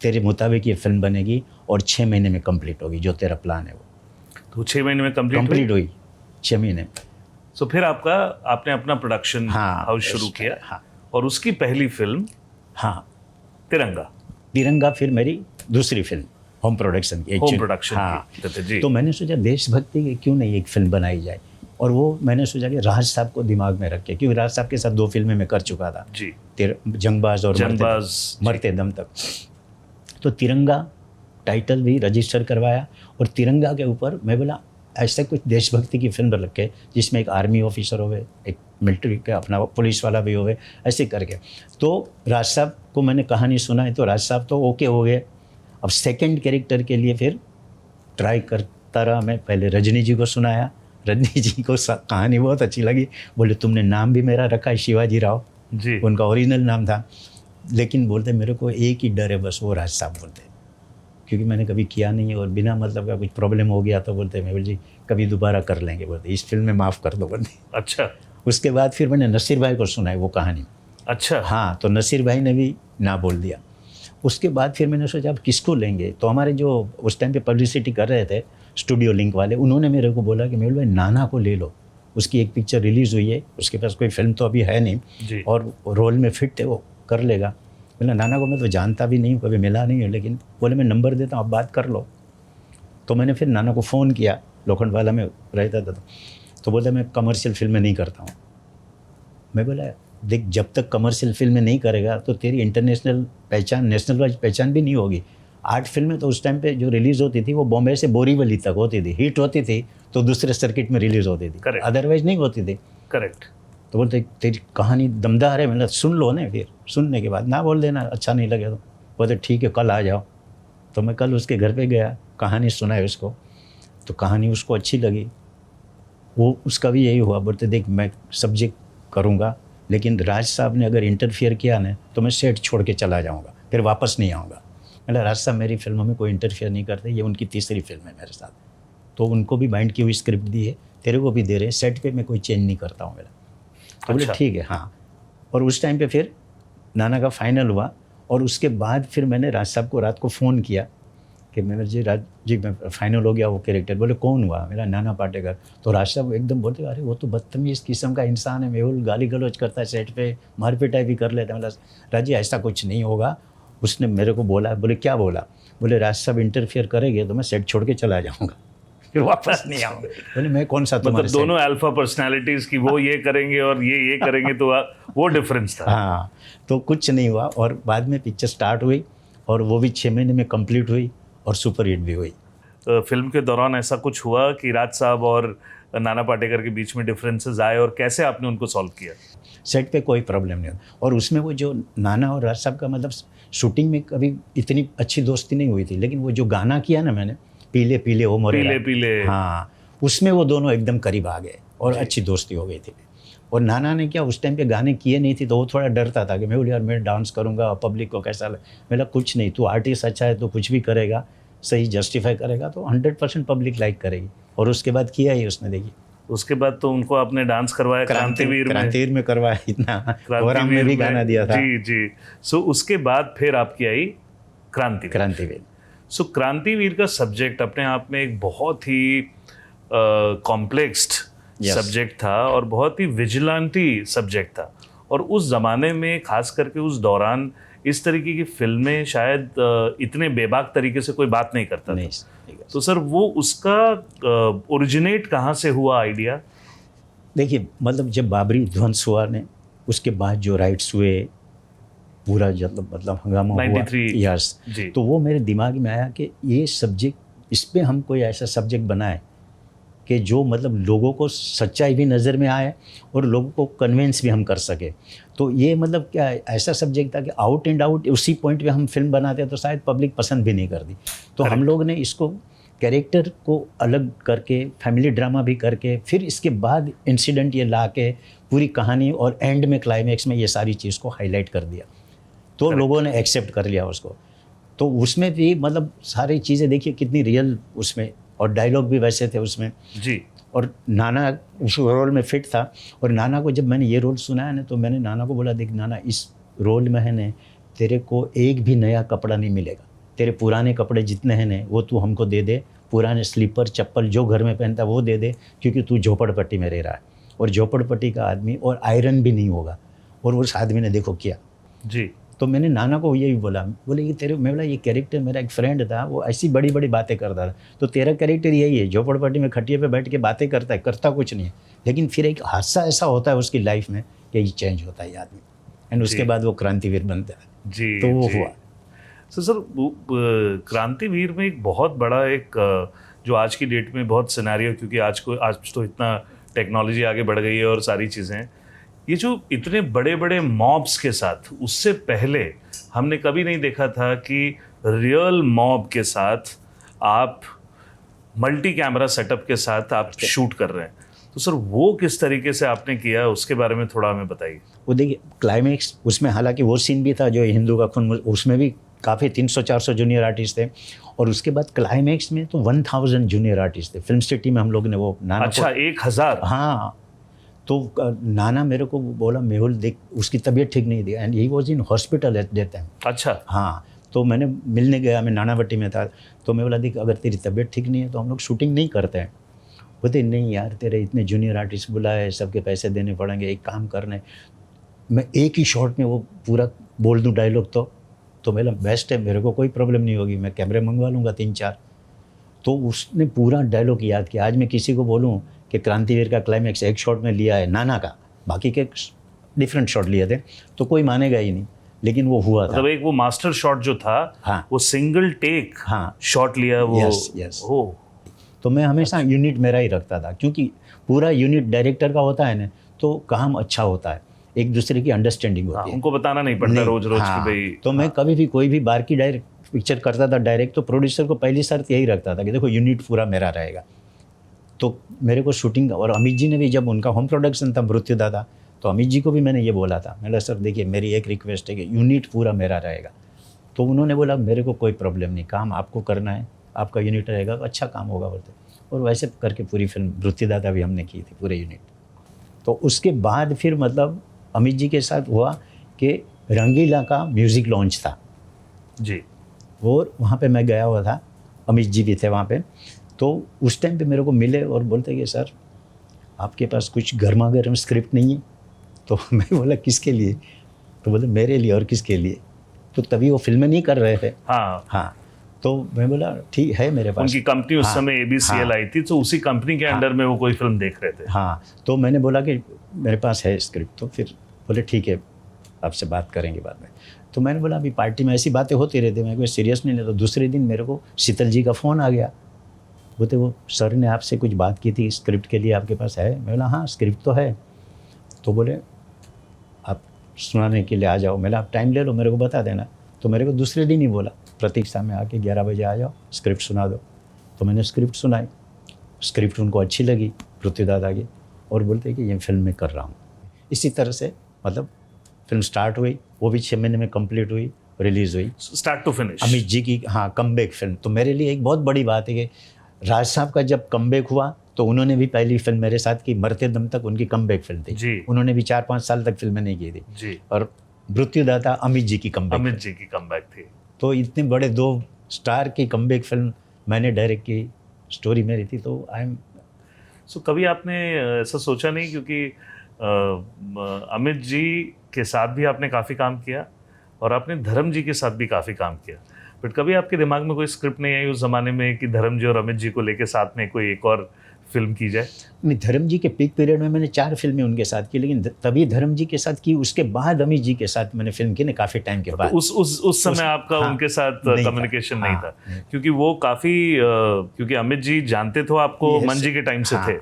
तेरे मुताबिक ये फिल्म बनेगी और 6 महीने में कंप्लीट होगी, जो तेरा प्लान है वो। तो 6 महीने में कंप्लीट हुई 6 महीने में। तो फिर आपने अपना प्रोडक्शन हाउस शुरू किया। हाँ। और उसकी पहली फिल्म तिरंगा फिर मेरी दूसरी फिल्म होम प्रोडक्शन की। होम प्रोडक्शन जी। तो मैंने सोचा देशभक्ति की क्यों नहीं एक फिल्म बनाई जाए, और वो मैंने सोचा कि राज साहब को दिमाग में रख के, क्योंकि राज साहब के साथ 2 फिल्में मैं कर चुका था जी, जंगबाज और मरते दम तक। तो तिरंगा टाइटल भी रजिस्टर करवाया, और तिरंगा के ऊपर मैं बोला ऐसा कुछ देशभक्ति की फिल्म रखे जिसमें एक आर्मी ऑफिसर होवे, एक मिलिट्री का अपना पुलिस वाला भी होवे, ऐसे करके। तो राज साहब को मैंने कहानी सुनाई तो राज साहब तो ओके हो गए। अब सेकंड कैरेक्टर के लिए फिर ट्राई करता रहा मैं। पहले रजनी जी को सुनाया, रजनी जी को कहानी बहुत अच्छी लगी, बोले तुमने नाम भी मेरा रखा है शिवाजी राव जी, उनका ओरिजिनल नाम था, लेकिन बोलते मेरे को एक ही डर है बस, वो राज साहब बोलते, क्योंकि मैंने कभी किया नहीं और बिना मतलब का कुछ प्रॉब्लम हो गया तो बोलते मेहुल जी कभी दोबारा कर लेंगे, बोलते इस फिल्म में माफ़ कर दो बोलते। अच्छा। उसके बाद फिर मैंने नसीर भाई को सुनाई वो कहानी। अच्छा। हाँ, तो नसीर भाई ने भी ना बोल दिया। उसके बाद फिर मैंने सोचा अब किसको लेंगे, तो हमारे जो उस टाइम पे पब्लिसिटी कर रहे थे स्टूडियो लिंक वाले, उन्होंने मेरे को बोला कि मेहुल भाई नाना को ले लो, उसकी एक पिक्चर रिलीज़ हुई है, उसके पास कोई फिल्म तो अभी है नहीं जी, और रोल में फिट है, वो कर लेगा। बोला नाना को मैं तो जानता भी नहीं हूँ, कभी मिला नहीं है, लेकिन बोले मैं नंबर देता हूँ, आप बात कर लो। तो मैंने फिर नाना को फ़ोन किया, लोखंडवाला में रहता था, तो बोलते मैं कमर्शियल फिल्में नहीं करता हूँ। मैं बोला देख जब तक कमर्शियल फिल्में नहीं करेगा तो तेरी इंटरनेशनल पहचान, नेशनल वाइज पहचान भी नहीं होगी। 8 फिल्में तो उस टाइम पे जो रिलीज़ होती थी वो बॉम्बे से बोरीवली तक होती थी, हिट होती थी तो दूसरे सर्किट में रिलीज़ होती थी, अदरवाइज नहीं होती थी। करेक्ट। तो बोलते तेरी कहानी दमदार है, मतलब सुन लो ना, फिर सुनने के बाद ना बोल देना अच्छा नहीं लगे तो। बोलते ठीक है कल आ जाओ। तो मैं कल उसके घर पे गया, कहानी सुनाई उसको, तो कहानी उसको अच्छी लगी। वो उसका भी यही हुआ, बोलते देख मैं सब्जेक्ट करूँगा, लेकिन राज साहब ने अगर इंटरफियर किया ना तो मैं सेट छोड़ के चला जाऊँगा, फिर वापस नहीं आऊँगा। मतलब राज साहब मेरी फिल्मों में कोई इंटरफियर नहीं करते, ये उनकी तीसरी फिल्म है मेरे साथ, तो उनको भी बाइंड की हुई स्क्रिप्ट दी है, तेरे को भी दे रहे, सेट पे मैं कोई चेंज नहीं करता हूँ मेरा। तो बोले ठीक है हाँ। और उस टाइम पे फिर नाना का फाइनल हुआ, और उसके बाद फिर मैंने राज साहब को रात को फ़ोन किया कि मैं जी राज जी मैं फाइनल हो गया वो कैरेक्टर। बोले कौन हुआ? मेरा नाना पाटेकर। तो राज साहब एकदम बोलते अरे वो तो बदतमीज़ किस्म का इंसान है, मेहुल गाली गलौज करता है सेट पे, मारपीटाई भी कर लेता है। मतलब राज जी ऐसा कुछ नहीं होगा। उसने मेरे को बोला। बोले क्या बोला? बोले राज साहब इंटरफियर करेंगे तो मैं सेट छोड़ के चला जाऊँगा, फिर वापस नहीं आऊँगा। बोले मैं कौन सा तुम्हारे मतलब दोनों अल्फा पर्सनालिटीज की, वो ये करेंगे और ये करेंगे, तो वो डिफरेंस था। हाँ, तो कुछ नहीं हुआ और बाद में पिक्चर स्टार्ट हुई और वो भी 6 महीने में कंप्लीट हुई और सुपर हिट भी हुई। फिल्म के दौरान ऐसा कुछ हुआ कि राज साहब और नाना पाटेकर के बीच में डिफरेंसेस आए और कैसे आपने उनको सॉल्व किया? सेट पे कोई प्रॉब्लम नहीं होता। और उसमें वो जो नाना और राज साहब का मतलब शूटिंग में कभी इतनी अच्छी दोस्ती नहीं हुई थी, लेकिन वो जो गाना किया ना मैंने, पीले पीले ओ मोरे पीले रात, पीले, हाँ, उसमें वो दोनों एकदम करीब आ गए और अच्छी दोस्ती हो गई थी। और नाना ने क्या उस टाइम पे गाने किए नहीं थे तो वो थोड़ा डरता था कि मैं बोले यार मैं डांस करूँगा पब्लिक को कैसा लगे। मेरा कुछ नहीं, तू आर्टिस्ट अच्छा है तो कुछ भी करेगा, सही जस्टिफाई करेगा तो 100% पब्लिक लाइक करेगी। और उसके बाद किया ही उसने। देखिए उसके बाद तो उनको आपने डांस करवाया क्रांतिवीर में करवाया, इतना क्रांतिवीर में भी गाना दिया था। जी जी। सो उसके बाद फिर आपकी आई क्रांतिवीर। सो क्रांतिवीर का सब्जेक्ट अपने आप में एक बहुत ही कॉम्प्लेक्स्ड सब्जेक्ट था और बहुत ही विजिलेंटी सब्जेक्ट था। और उस ज़माने में खास करके उस दौरान इस तरीके की फिल्में शायद इतने बेबाक तरीके से कोई बात नहीं करता था। तो सर वो उसका ओरिजिनेट कहाँ से हुआ आइडिया? देखिए मतलब जब बाबरी ध्वंस हुआ ने उसके बाद जो राइट्स हुए, पूरा मतलब हंगामा हुआ 93 यस, तो वो मेरे दिमाग में आया कि ये सब्जेक्ट, इस पर हम कोई ऐसा सब्जेक्ट बनाए कि जो मतलब लोगों को सच्चाई भी नज़र में आए और लोगों को कन्विंस भी हम कर सके। तो ये मतलब क्या ऐसा सब्जेक्ट था कि आउट एंड आउट उसी पॉइंट पे हम फिल्म बनाते तो शायद पब्लिक पसंद भी नहीं करती। तो हम लोग ने इसको कैरेक्टर को अलग करके फैमिली ड्रामा भी करके फिर इसके बाद इंसिडेंट ये ला के पूरी कहानी और एंड में क्लाइमैक्स में ये सारी चीज़ को हाईलाइट कर दिया। तो लोगों ने एक्सेप्ट कर लिया उसको। तो उसमें भी मतलब सारी चीज़ें देखिए कितनी रियल उसमें, और डायलॉग भी वैसे थे उसमें जी। और नाना उस रोल में फिट था। और नाना को जब मैंने ये रोल सुनाया ना तो मैंने नाना को बोला देख नाना इस रोल में है ना तेरे को एक भी नया कपड़ा नहीं मिलेगा, तेरे पुराने कपड़े जितने हैं ना वो तू हमको दे दे, पुराने स्लीपर चप्पल जो घर में पहनता वो दे दे, क्योंकि तू झोपड़पट्टी में रह रहा है और झोपड़पट्टी का आदमी और आयरन भी नहीं होगा। और उस आदमी ने देखो किया जी। तो मैंने नाना को यही बोला, बोले ये तेरे, मैं बोला ये कैरेक्टर मेरा एक फ्रेंड था वो ऐसी बड़ी बड़ी बातें करता था, तो तेरा कैरेक्टर यही है, झोपड़पट्टी में खटिया पे बैठ के बातें करता है, करता कुछ नहीं है, लेकिन फिर एक हादसा ऐसा होता है उसकी लाइफ में कि ये चेंज होता है आदमी, एंड उसके बाद वो क्रांतिवीर बनता है। जी। तो वो हुआ। तो सर क्रांतिवीर में एक बहुत बड़ा एक जो आज की डेट में बहुत सिनेरियो, क्योंकि आज तो इतना टेक्नोलॉजी आगे बढ़ गई है और सारी चीज़ें, ये जो इतने बड़े बड़े मॉब्स के साथ, उससे पहले हमने कभी नहीं देखा था कि रियल मॉब के साथ आप मल्टी कैमरा सेटअप के साथ आप शूट कर रहे हैं। तो सर वो किस तरीके से आपने किया, उसके बारे में थोड़ा हमें बताइए। वो देखिए क्लाइमैक्स उसमें हालांकि वो सीन भी था जो हिंदू का खून, उसमें भी काफ़ी 300-400 जूनियर आर्टिस्ट थे, और उसके बाद क्लाइमैक्स में तो 1000 जूनियर आर्टिस्ट थे। फिल्म सिटी में हम लोग ने वो नाना अच्छा 1000? हाँ। तो नाना मेरे को बोला मेहुल देख उसकी तबीयत ठीक नहीं थी and he was in hospital at that time. अच्छा। हाँ, तो मैंने मिलने गया, मैं नानावट्टी में था, तो मैं बोला देख अगर तेरी तबीयत ठीक नहीं है तो हम लोग शूटिंग नहीं करते हैं। बोलते नहीं यार तेरे इतने जूनियर आर्टिस्ट बुलाए, सबके पैसे देने पड़ेंगे, एक काम करने, मैं एक ही शॉट में वो पूरा बोल दूँ डायलॉग तो मेरा बेस्ट है, मेरे को कोई प्रॉब्लम नहीं होगी, मैं कैमरे मंगवा लूँगा 3-4। तो उसने पूरा डायलॉग याद किया। आज मैं किसी को बोलूँ कि क्रांतिवीर का क्लाइमैक्स एक शॉट में लिया है नाना का, बाकी के डिफरेंट शॉट लिए थे, तो कोई मानेगा ही नहीं, लेकिन वो हुआ था। मतलब एक वो मास्टर शॉट जो था, हाँ, वो सिंगल टेक हाँ शॉट लिया वो। यस। तो मैं हमेशा यूनिट मेरा ही रखता था, क्योंकि पूरा यूनिट डायरेक्टर का होता है ना, तो काम अच्छा होता है, एक दूसरे की अंडरस्टैंडिंग होती है, उनको बताना नहीं पड़ता रोज रोज हाँ, कि भाई। तो मैं कभी भी कोई भी बार की डायरेक्ट पिक्चर करता था डायरेक्ट, तो प्रोड्यूसर को पहली शर्त यही रखता था कि देखो यूनिट पूरा मेरा रहेगा। तो मेरे को शूटिंग, और अमित जी ने भी जब उनका होम प्रोडक्शन था मृत्युदाता, तो अमित जी को भी मैंने ये बोला था, मैंने सर देखिए मेरी एक रिक्वेस्ट है कि यूनिट पूरा मेरा रहेगा। तो उन्होंने बोला मेरे को कोई प्रॉब्लम नहीं, काम आपको करना है, आपका यूनिट रहेगा, अच्छा काम होगा बोलते। और वैसे करके पूरी फिल्म मृत्युदाता भी हमने की थी पूरे यूनिट। तो उसके बाद फिर मतलब अमित जी के साथ हुआ कि रंगीला का म्यूज़िक लॉन्च था जी, और वहाँ पे मैं गया हुआ था, अमित जी भी थे वहाँ पे। तो उस टाइम पे मेरे को मिले और बोलते कि सर आपके पास कुछ गर्मा गर्म स्क्रिप्ट नहीं है? तो मैं बोला किसके लिए? तो बोले मेरे लिए। और किसके लिए? तो तभी वो फिल्में नहीं कर रहे थे। हाँ, हाँ, तो मैं बोला ठीक है मेरे पास। उनकी कंपनी उस हाँ, समय ABCL हाँ, आई थी, तो उसी कंपनी के अंडर में वो कोई फिल्म देख रहे थे। हाँ, तो मैंने बोला कि मेरे पास है स्क्रिप्ट। तो फिर बोले ठीक है आपसे बात करेंगे बाद में। तो मैंने बोला अभी पार्टी में ऐसी बातें होती रहती, मैं कोई सीरियस नहीं लेता। दूसरे दिन मेरे को शीतल जी का फ़ोन आ गया, बोलते वो सर ने आपसे कुछ बात की थी स्क्रिप्ट के लिए, आपके पास है? मैं बोला हाँ स्क्रिप्ट तो है। तो बोले आप सुनाने के लिए आ जाओ। मैंने आप टाइम ले लो, मेरे को बता देना। तो मेरे को दूसरे दिन ही बोला प्रतीक्षा में आके 11 बजे आ जाओ, स्क्रिप्ट सुना दो। तो मैंने स्क्रिप्ट सुनाई, स्क्रिप्ट उनको अच्छी लगी पृथ्वी दादा की, और बोलते कि ये फिल्म में कर रहा हूँ। इसी तरह से मतलब फिल्म स्टार्ट हुई, वो भी 6 महीने में कंप्लीट हुई, रिलीज़ हुई, start to finish. Amit ji की हाँ कमबैक फिल्म। तो मेरे लिए एक बहुत बड़ी बात है कि राज साहब का जब कमबैक हुआ तो उन्होंने भी पहली फिल्म मेरे साथ की, मरते दम तक उनकी कमबैक फिल्म थी जी। उन्होंने भी 4-5 साल तक फिल्में नहीं की थी जी, और मृत्युदाता अमित जी की कमबैक। अमित जी की कमबैक थी। तो इतने बड़े 2 स्टार की कमबैक फिल्म मैंने डायरेक्ट की, स्टोरी मेरी थी। तो आई एम सो कभी आपने ऐसा सोचा नहीं, क्योंकि अमित जी के साथ भी आपने काफ़ी काम किया और आपने धर्म जी के साथ भी काफ़ी काम किया, बट कभी आपके दिमाग में कोई स्क्रिप्ट नहीं आई उस ज़माने में कि धर्म जी और अमित जी को लेके साथ में कोई एक और फिल्म की जाए? नहीं, धर्म जी के पीक पीरियड में मैंने 4 फिल्में उनके साथ की, लेकिन तभी धर्म जी के साथ की, उसके बाद अमित जी के साथ मैंने फिल्म की ना काफ़ी टाइम के बाद। तो उस समय आपका हाँ, उनके साथ नहीं था। कम्युनिकेशन नहीं हाँ, था, नहीं। क्योंकि वो काफ़ी क्योंकि अमित जी जानते तो आपको Yes, मन जी के टाइम से हाँ। थे,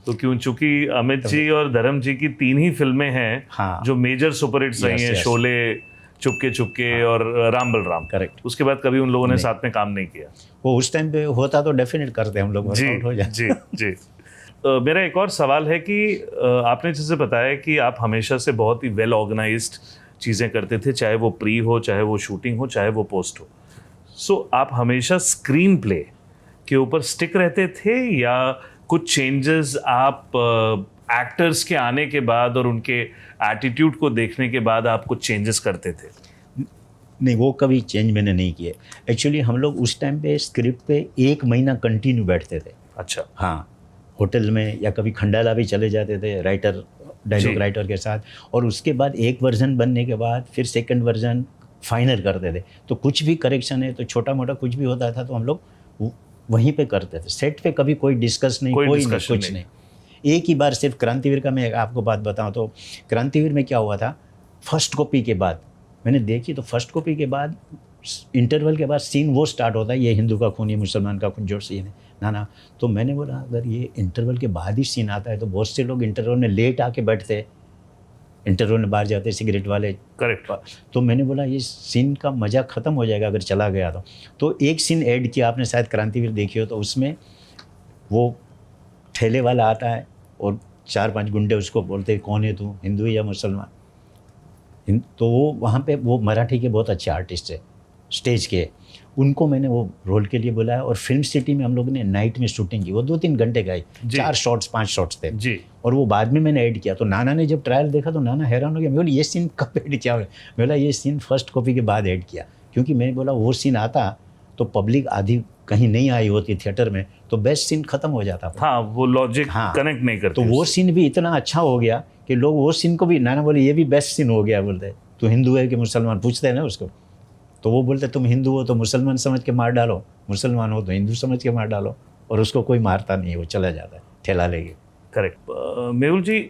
तो चूंकि अमित जी और धर्म जी की 3 ही फिल्में हैं हाँ। जो मेजर सुपरहिट्स रही Yes, हैं, yes. शोले, चुपके चुपके और राम बलराम। करेक्ट। उसके बाद कभी उन लोगों ने नहीं। साथ में काम नहीं किया। वो उस टाइम पे होता तो डेफिनेट करते हम लोग, जी वर्कआउट हो जाए। जी जी। मेरा एक और सवाल है कि आपने जैसे बताया कि आप हमेशा से बहुत ही वेल ऑर्गेनाइज्ड चीज़ें करते थे, चाहे वो प्री हो, चाहे वो शूटिंग हो, चाहे वो पोस्ट हो। सो आप हमेशा स्क्रीन प्ले के ऊपर स्टिक रहते थे या कुछ चेंजेस आप एक्टर्स के आने के बाद और उनके एटीट्यूड को देखने के बाद आप कुछ चेंजेस करते थे? नहीं, वो कभी चेंज मैंने नहीं किए। एक्चुअली हम लोग उस टाइम पे स्क्रिप्ट पे 1 महीना कंटिन्यू बैठते थे। अच्छा। हाँ, होटल में या कभी खंडाला भी चले जाते थे राइटर, डायलॉग जी। राइटर के साथ, और उसके बाद एक वर्जन बनने के बाद फिर सेकंड वर्जन फाइनल करते थे। तो कुछ भी करेक्शन है तो छोटा मोटा कुछ भी होता था तो हम लोग वहीं पे करते थे। सेट पे कभी कोई डिस्कस नहीं, कोई नहीं, discussion कुछ नहीं। एक ही बार सिर्फ क्रांतिवीर का मैं आपको बात बताऊं तो क्रांतिवीर में क्या हुआ था, फर्स्ट कॉपी के बाद मैंने देखी तो फर्स्ट कॉपी के बाद इंटरवल के बाद सीन वो स्टार्ट होता है, ये हिंदू का खून, ये मुसलमान का खून, जो सीन है ना। तो मैंने बोला अगर ये इंटरवल के बाद ही सीन आता है तो बहुत से लोग इंटरवल में लेट आके बैठते, इंटरवल में बाहर जाते सिगरेट वाले। करेक्ट। तो मैंने बोला ये सीन का मज़ा ख़त्म हो जाएगा अगर चला गया तो एक सीन ऐड किया, आपने शायद क्रांतिवीर देखी हो, तो उसमें वो ठेले वाला आता है और 4-5 गुंडे उसको बोलते हैं कौन है तू, हिंदू या मुसलमान। तो वो वहाँ पे वो मराठी के बहुत अच्छे आर्टिस्ट है स्टेज के, उनको मैंने वो रोल के लिए बुलाया और फिल्म सिटी में हम लोगों ने नाइट में शूटिंग की। वो 2-3 घंटे का ही, 4 शॉट्स 5 शॉट्स थे जी। और वो बाद में मैंने ऐड किया। तो नाना ने जब ट्रायल देखा तो नाना हैरान हो गया। मैं बोला ये सीन कब ऐड किया? मैं बोला ये सीन फर्स्ट कॉपी के बाद ऐड किया, क्योंकि मैंने बोला वो सीन आता तो पब्लिक आधी कहीं नहीं आई होती थिएटर में तो बेस्ट सीन खत्म हो जाता। हाँ, वो लॉजिक हाँ, कनेक्ट नहीं करते। तो वो सीन भी इतना अच्छा हो गया कि लोग वो सीन को भी, नाना बोले ये भी बेस्ट सीन हो गया, बोलते तू हिंदू है कि मुसलमान, पूछते हैं ना उसको, तो वो बोलते तुम हिंदू हो तो मुसलमान समझ के मार डालो, मुसलमान हो तो हिंदू समझ के मार डालो, और उसको कोई मारता नहीं है, वो चला जाता है ठेला लेके। करेक्ट। मेहुल जी,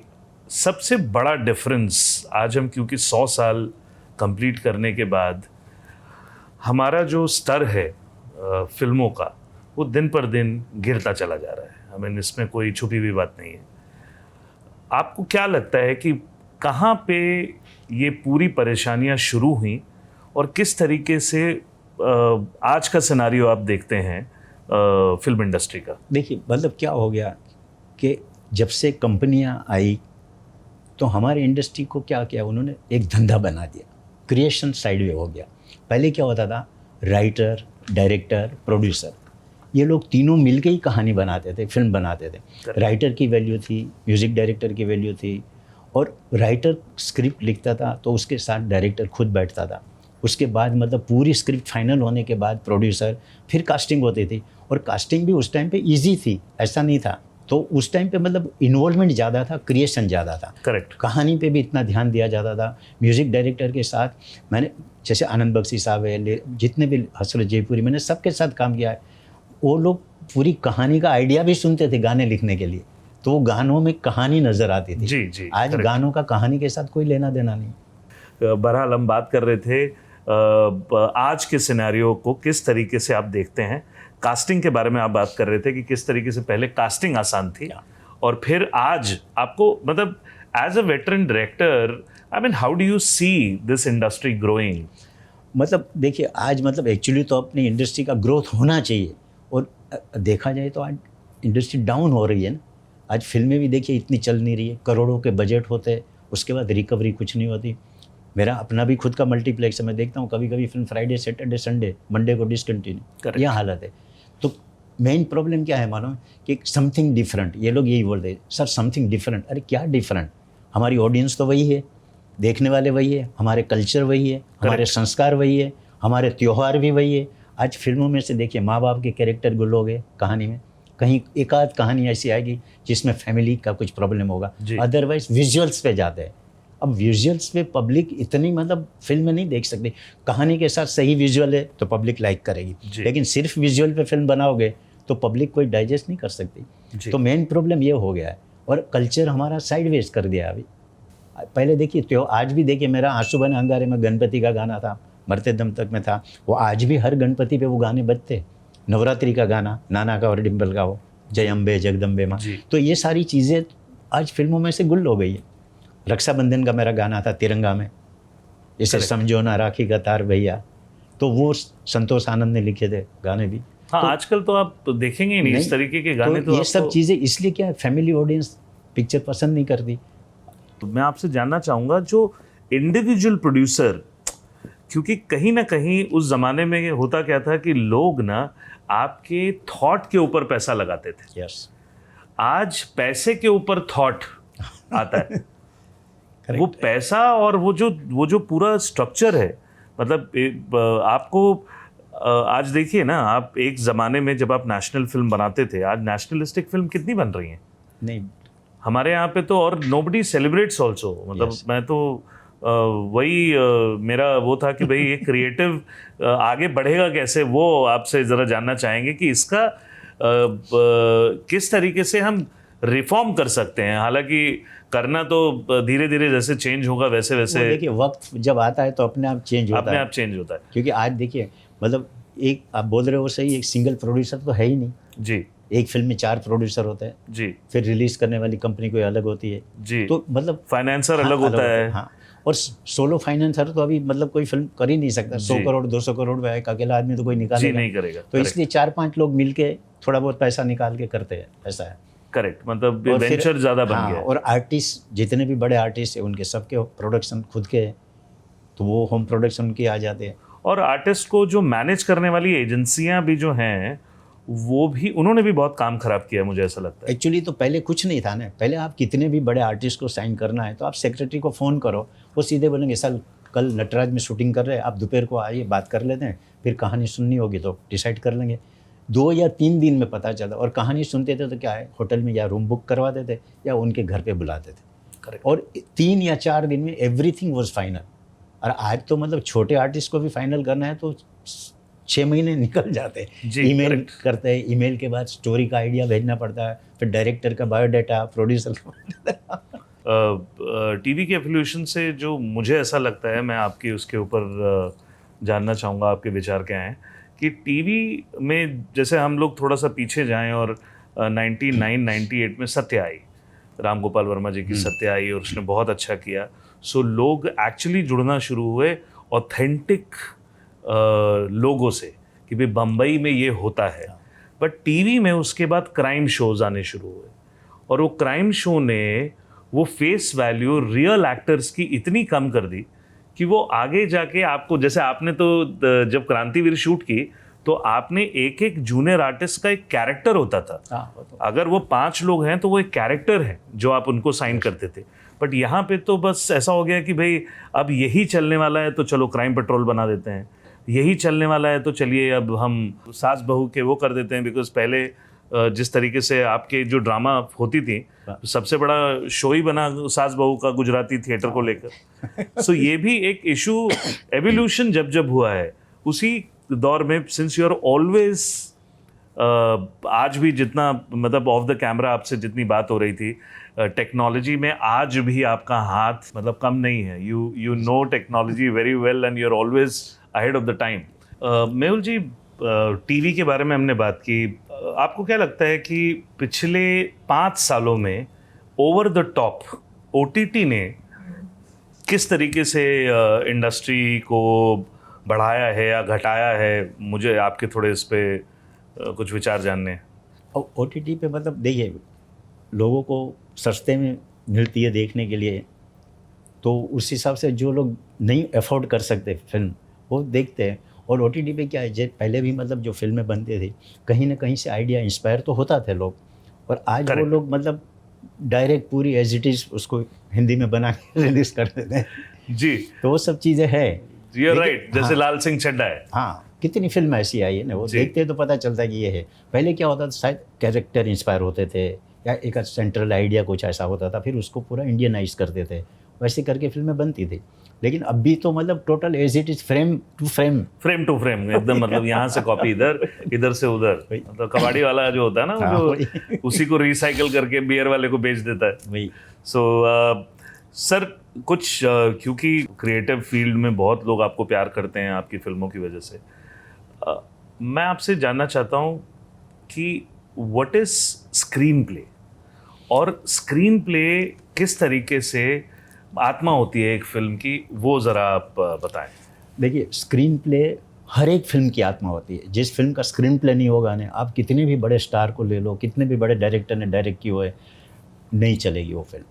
सबसे बड़ा डिफरेंस आज हम, क्योंकि 100 साल कंप्लीट करने के बाद हमारा जो स्तर है फिल्मों का, वो दिन पर दिन गिरता चला जा रहा है। हमें इसमें कोई छुपी हुई बात नहीं है। आपको क्या लगता है कि कहाँ पे ये पूरी परेशानियाँ शुरू हुई और किस तरीके से आज का सिनारियो आप देखते हैं फिल्म इंडस्ट्री का? देखिए मतलब क्या हो गया कि जब से कंपनियां आई तो हमारे इंडस्ट्री को क्या किया उन्होंने, एक धंधा बना दिया, क्रिएशन साइड में हो गया। पहले क्या होता था, राइटर, डायरेक्टर, प्रोड्यूसर, ये लोग तीनों मिलके ही कहानी बनाते थे, फिल्म बनाते थे। राइटर की वैल्यू थी, म्यूज़िक डायरेक्टर की वैल्यू थी, और राइटर स्क्रिप्ट लिखता था तो उसके साथ डायरेक्टर खुद बैठता था, उसके बाद मतलब पूरी स्क्रिप्ट फाइनल होने के बाद प्रोड्यूसर, फिर कास्टिंग होती थी। और कास्टिंग भी उस टाइम पे इजी थी, ऐसा नहीं था। तो उस टाइम पे मतलब इन्वॉल्वमेंट ज़्यादा था, क्रिएशन ज़्यादा था। करेक्ट। कहानी पे भी इतना ध्यान दिया जाता था। म्यूज़िक डायरेक्टर के साथ मैंने, जैसे आनंद बख्शी साहब है, जितने भी हसरत जयपुरी, मैंने सबके साथ काम किया है। वो लोग पूरी कहानी का आइडिया भी सुनते थे गाने लिखने के लिए, तो वो गानों में कहानी नज़र आती थी। जी जी। आज गानों का कहानी के साथ कोई लेना देना नहीं। बहरहाल हम बात कर रहे थे आज के सिनेरियो को किस तरीके से आप देखते हैं। कास्टिंग के बारे में आप बात कर रहे थे कि किस तरीके से पहले कास्टिंग आसान थी और फिर आज आपको, मतलब as a veteran director, I mean how do you see this industry growing? मतलब देखिए, आज मतलब एक्चुअली तो अपनी इंडस्ट्री का ग्रोथ होना चाहिए, और देखा जाए तो आज इंडस्ट्री डाउन हो रही है ना। आज फिल्में भी देखिए इतनी चल नहीं रही है, करोड़ों के बजट होते हैं, उसके बाद रिकवरी कुछ नहीं होती। मेरा अपना भी खुद का मल्टीप्लेक्स है, मैं देखता हूँ कभी कभी film Friday Saturday Sunday, Monday को डिसकंटिन्यू, यह हालत है। तो मेन प्रॉब्लम क्या है मालूम, कि समथिंग डिफरेंट, ये लोग यही बोलते हैं सर समथिंग डिफरेंट। अरे क्या डिफरेंट? हमारी ऑडियंस तो वही है, देखने वाले वही है, हमारे कल्चर वही है, हमारे संस्कार वही है, हमारे त्यौहार भी वही है। आज फिल्मों में से देखिए, माँ बाप के कैरेक्टर गुल हो गए कहानी में, कहीं एक आध कहानी ऐसी आएगी जिसमें फैमिली का कुछ प्रॉब्लम होगा, अदरवाइज विजुअल्स पे जाते हैं। अब विजुअल्स पे पब्लिक इतनी मतलब फिल्म नहीं देख सकती। कहानी के साथ सही विजुअल है तो पब्लिक लाइक करेगी, लेकिन सिर्फ विजुअल पे फिल्म बनाओगे तो पब्लिक कोई डाइजेस्ट नहीं कर सकती। तो मेन प्रॉब्लम ये हो गया है, और कल्चर हमारा साइडवेज कर दिया अभी। पहले देखिए, तो आज भी देखिए, मेरा आंसू बन अंगारे में गणपति का गाना था, मरते दम तक में था, वो आज भी हर गणपति पे वो गाने बजते। नवरात्रि का गाना, नाना का और डिम्पल का, वो जय अम्बे जगदम्बे माँ। तो ये सारी चीज़ें आज फिल्मों में से गुल हो गई है। रक्षाबंधन का मेरा गाना था तिरंगा में, इसे समझो ना राखी का तार भैया, तो वो संतोष आनंद ने लिखे थे गाने भी। हाँ, तो आजकल तो आप देखेंगे ही नहीं इस तरीके के गाने। तो ये सब चीज़ें इसलिए क्या है, फैमिली ऑडियंस पिक्चर पसंद नहीं करती। तो मैं आपसे जानना चाहूँगा, जो इंडिविजुअल प्रोड्यूसर, क्योंकि कहीं ना कहीं उस ज़माने में होता क्या था कि लोग ना आपके थॉट के ऊपर पैसा लगाते थे। यस। आज पैसे के ऊपर थॉट आता है। वो पैसा और वो जो पूरा स्ट्रक्चर है, मतलब आपको आज देखिए ना, आप एक ज़माने में जब आप नेशनल फिल्म बनाते थे, आज नेशनलिस्टिक फिल्म कितनी बन रही हैं? नहीं, हमारे यहाँ पे तो, और नोबडी सेलिब्रेट्स ऑल्सो। मतलब मैं तो वही मेरा वो था कि भाई ये क्रिएटिव आगे बढ़ेगा कैसे, वो आपसे ज़रा जानना चाहेंगे कि इसका किस तरीके से हम रिफॉर्म कर सकते हैं। हालांकि करना तो धीरे धीरे जैसे चेंज होगा वैसे वैसे, देखिए वक्त जब आता है तो अपने आप चेंज होता है, अपने आप चेंज होता है। क्योंकि आज देखिए, मतलब एक आप बोल रहे हो सही, एक सिंगल प्रोड्यूसर तो है ही नहीं जी। एक फिल्म में 4 प्रोड्यूसर होते हैं जी, फिर रिलीज करने वाली कंपनी कोई अलग होती है जी, तो मतलब फाइनेंसर अलग होता है। हाँ, और सोलो फाइनेंसर तो अभी मतलब कोई फिल्म कर ही नहीं सकता। 100 करोड़ 200 करोड़ में एक अकेला आदमी तो कोई निकालेगा नहीं करेगा। तो इसलिए 4-5 लोग मिलके थोड़ा बहुत पैसा निकाल के करते हैं, ऐसा है। करेक्ट, मतलब वेंचर ज़्यादा बन गया। और आर्टिस्ट, जितने भी बड़े आर्टिस्ट हैं उनके सबके प्रोडक्शन खुद के हैं, तो वो होम प्रोडक्शन उनके आ जाते हैं। और आर्टिस्ट को जो मैनेज करने वाली एजेंसियां भी जो हैं, वो भी, उन्होंने भी बहुत काम खराब किया, मुझे ऐसा लगता है। एक्चुअली तो पहले कुछ नहीं था ना, पहले आप कितने भी बड़े आर्टिस्ट को साइन करना है तो आप सेक्रेटरी को फ़ोन करो, वो सीधे बोलेंगे सर कल नटराज में शूटिंग कर रहे हैं, आप दोपहर को आइए, बात कर लेते हैं, फिर कहानी सुननी होगी तो डिसाइड कर लेंगे। 2 या 3 दिन में पता चला। और कहानी सुनते थे तो क्या है, होटल में या रूम बुक करवा देते या उनके घर पे बुलाते थे। करेक्ट। और 3 या 4 दिन में एवरीथिंग वाज फाइनल। और आज तो मतलब छोटे आर्टिस्ट को भी फाइनल करना है तो 6 महीने निकल जाते हैं। ईमेल करते हैं, ईमेल के बाद स्टोरी का आइडिया भेजना पड़ता है, फिर डायरेक्टर का बायोडाटा, प्रोड्यूसर का टीवी के एवोल्यूशन से जो मुझे ऐसा लगता है, मैं आपकी उसके ऊपर जानना चाहूँगा आपके विचार क्या हैं, कि टीवी में जैसे हम लोग थोड़ा सा पीछे जाएं और 99-98 में सत्य आई, राम गोपाल वर्मा जी की सत्य आई और उसने बहुत अच्छा किया। सो लोग एक्चुअली जुड़ना शुरू हुए ऑथेंटिक लोगों से कि भाई बम्बई में ये होता है। बट टीवी में उसके बाद क्राइम शोज आने शुरू हुए और वो क्राइम शो ने वो फेस वैल्यू रियल एक्टर्स की इतनी कम कर दी कि वो आगे जाके आपको, जैसे आपने तो जब क्रांतिवीर शूट की तो आपने एक एक जूनियर आर्टिस्ट का एक कैरेक्टर होता था। हाँ, अगर वो 5 लोग हैं तो वो एक कैरेक्टर है जो आप उनको साइन करते थे। बट यहाँ पे तो बस ऐसा हो गया कि भाई अब यही चलने वाला है तो चलो क्राइम पेट्रोल बना देते हैं, यही चलने वाला है तो चलिए अब हम सास बहू के वो कर देते हैं। बिकॉज पहले जिस तरीके से आपके जो ड्रामा होती थी, सबसे बड़ा शो ही बना सास बहू का गुजराती थिएटर को लेकर। सो ये भी एक इशू, एवोल्यूशन जब जब हुआ है उसी दौर में, सिंस यू आर ऑलवेज, आज भी जितना मतलब ऑफ द कैमरा आपसे जितनी बात हो रही थी टेक्नोलॉजी में, आज भी आपका हाथ मतलब कम नहीं है। You know technology very well and you are always ahead of the time. Mehul ji, TV के बारे में हमने बात की। आपको क्या लगता है कि पिछले 5 सालों में ओवर द टॉप ओटीटी ने किस तरीके से इंडस्ट्री को बढ़ाया है या घटाया है? मुझे आपके थोड़े इस पे कुछ विचार जानने हैं। और ओटीटी पे मतलब देखिए, लोगों को सस्ते में मिलती है देखने के लिए, तो उस हिसाब से जो लोग नहीं अफोर्ड कर सकते फिल्म, वो देखते हैं। और ओटीटी पे क्या है, पहले भी मतलब जो फिल्में बनते थे कहीं ना कहीं से आइडिया इंस्पायर तो होता थे लोग, और आज वो लोग मतलब डायरेक्ट पूरी एज इट इज़ उसको हिंदी में बना के रिलीज कर देते हैं जी। तो वो सब चीज़ें हैं। You're right, जैसे लाल सिंह चड्ढा है। हाँ, कितनी फिल्म ऐसी आई है ना, वो देखते हैं तो पता चलता है कि ये है। पहले क्या होता था, शायद कैरेक्टर इंस्पायर होते थे या एक सेंट्रल आइडिया कुछ ऐसा होता था, फिर उसको पूरा इंडियनाइज करते थे, वैसे करके फिल्में बनती थी। लेकिन अभी तो मतलब total as it is frame to frame एकदम मतलब यहाँ से कॉपी इधर, इधर से उधर। मतलब कबाड़ी वाला जो होता है ना, हाँ, जो उसी को रिसाइकल करके बियर वाले को बेच देता है। वही। सो सर, कुछ क्योंकि क्रिएटिव फील्ड में बहुत लोग आपको प्यार करते हैं आपकी फिल्मों की वजह से, मैं आपसे जानना चाहता हूँ कि व्हाट इज स्क्रीन प्ले, और स्क्रीन प्ले किस तरीके से आत्मा होती है एक फिल्म की, वो ज़रा आप बताएं। देखिए, स्क्रीन प्ले हर एक फिल्म की आत्मा होती है। जिस फिल्म का स्क्रीन प्ले नहीं होगा ना, आप कितने भी बड़े स्टार को ले लो, कितने भी बड़े डायरेक्टर ने डायरेक्ट की हो है, नहीं चलेगी वो फिल्म।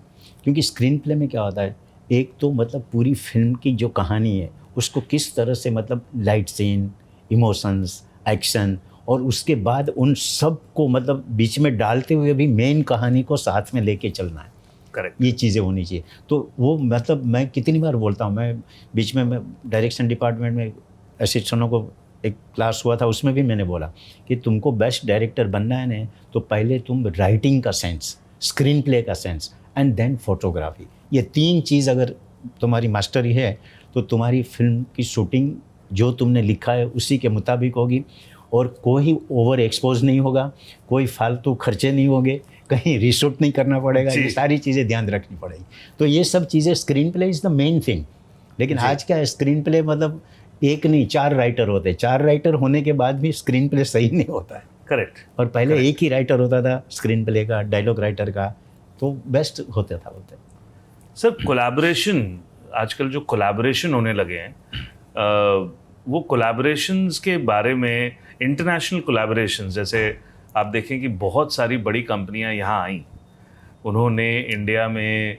क्योंकि स्क्रीन प्ले में क्या होता है, एक तो मतलब पूरी फिल्म की जो कहानी है उसको किस तरह से मतलब लाइट सीन, इमोशंस, एक्शन, और उसके बाद उन सब को मतलब बीच में डालते हुए भी मेन कहानी को साथ में लेके चलना है। करेक्ट। ये चीज़ें होनी चाहिए। तो वो मतलब मैं कितनी बार बोलता हूँ, मैं बीच में मैं डायरेक्शन डिपार्टमेंट में असिस्टेंटों को एक क्लास हुआ था, उसमें भी मैंने बोला कि तुमको बेस्ट डायरेक्टर बनना है ना, तो पहले तुम राइटिंग का सेंस, स्क्रीन प्ले का सेंस एंड देन फोटोग्राफी, ये 3 चीज़ अगर तुम्हारी मास्टरी है तो तुम्हारी फिल्म की शूटिंग जो तुमने लिखा है उसी के मुताबिक होगी, और कोई ओवर एक्सपोज नहीं होगा, कोई फालतू खर्चे नहीं होंगे, कहीं रिशूट नहीं करना पड़ेगा, ये सारी चीज़ें ध्यान रखनी पड़ेगी। तो ये सब चीज़ें, screen play is the main thing. लेकिन आज क्या है, स्क्रीन प्ले मतलब एक नहीं 4 राइटर होते हैं, 4 राइटर होने के बाद भी स्क्रीन प्ले सही नहीं होता है। करेक्ट। और पहले एक ही राइटर होता था स्क्रीन प्ले का, डायलॉग राइटर का, तो बेस्ट होता था बोलते। सर, कोलैबोरेशन, आजकल जो कोलैबोरेशन होने लगे हैं, वो कोलैबोरेशंस के बारे में, इंटरनेशनल कोलैबोरेशंस, जैसे आप देखें कि बहुत सारी बड़ी कंपनियां यहाँ आई, उन्होंने इंडिया में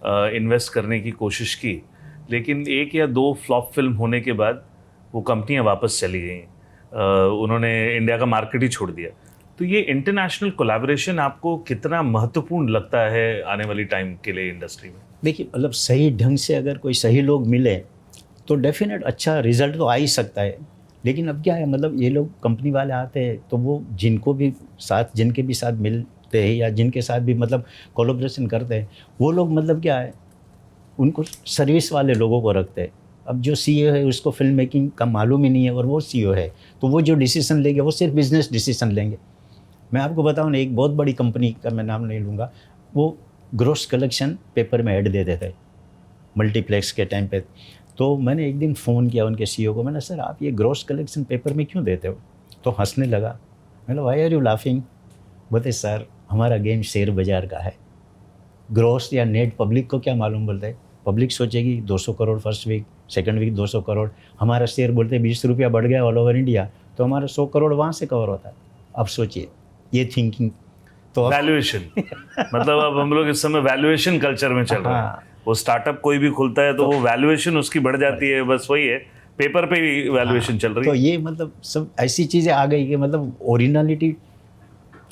इन्वेस्ट करने की कोशिश की, लेकिन 1 या 2 फ्लॉप फिल्म होने के बाद वो कंपनियां वापस चली गईं, उन्होंने इंडिया का मार्केट ही छोड़ दिया। तो ये इंटरनेशनल कोलैबोरेशन आपको कितना महत्वपूर्ण लगता है आने वाली टाइम के लिए इंडस्ट्री में? देखिए, मतलब सही ढंग से अगर कोई सही लोग मिले तो डेफिनेट अच्छा रिजल्ट तो आ ही सकता है। लेकिन अब क्या है, मतलब ये लोग कंपनी वाले आते हैं तो वो जिनके भी साथ मिलते हैं या जिनके साथ भी मतलब कोलैबोरेशन करते हैं, वो लोग मतलब क्या है, उनको सर्विस वाले लोगों को रखते हैं। अब जो सीईओ है उसको फिल्म मेकिंग का मालूम ही नहीं है और वो सीईओ है, तो वो जो डिसीजन लेंगे वो सिर्फ बिजनेस डिसीजन लेंगे। मैं आपको बताऊँ ना, एक बहुत बड़ी कंपनी का मैं नाम नहीं लूँगा, वो ग्रॉस कलेक्शन पेपर में ऐड देते थे मल्टीप्लेक्स के टाइम पे। तो मैंने एक दिन फ़ोन किया उनके सीईओ को, मैंने, सर आप ये ग्रॉस कलेक्शन पेपर में क्यों देते हो? तो हंसने लगा। मैंने, व्हाई आर यू लाफिंग? बोलते, सर हमारा गेम शेयर बाज़ार का है, ग्रॉस या नेट पब्लिक को क्या मालूम। बोलते पब्लिक सोचेगी 200 crore first week, second week 200 crore, हमारा शेयर बोलते 20 रुपया बढ़ गया ऑल ओवर इंडिया, तो हमारा 100 करोड़ वहाँ से कवर होता है। अब सोचिए ये थिंकिंग। तो वैल्यूएशन मतलब अब हम लोग इस समय वैल्यूएशन कल्चर में चल रहे हैं। वो स्टार्टअप कोई भी खुलता है तो वो वैल्यूएशन उसकी बढ़ जाती है, बस वही है। पेपर पे वैल्यूएशन चल रही तो है। ये मतलब सब ऐसी चीज़ें आ गई कि मतलब ओरिजिनलिटी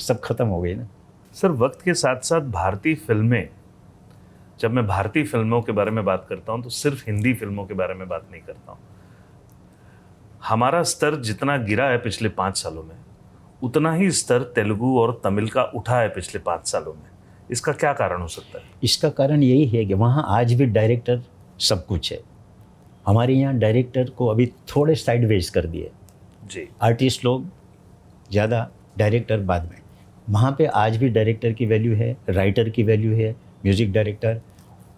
सब खत्म हो गई ना। सर वक्त के साथ साथ भारतीय फिल्में, जब मैं भारतीय फिल्मों के बारे में बात करता हूं तो सिर्फ हिंदी फिल्मों के बारे में बात नहीं करता हूं। हमारा स्तर जितना गिरा है पिछले 5 सालों में, उतना ही स्तर तेलुगु और तमिल का उठा है पिछले 5 सालों में। इसका क्या कारण हो सकता है? इसका कारण यही है कि वहाँ आज भी डायरेक्टर सब कुछ है। हमारे यहाँ डायरेक्टर को अभी थोड़े साइडवेज कर दिए जी। आर्टिस्ट लोग ज़्यादा, डायरेक्टर बाद में। वहाँ पे आज भी डायरेक्टर की वैल्यू है, राइटर की वैल्यू है, म्यूज़िक डायरेक्टर,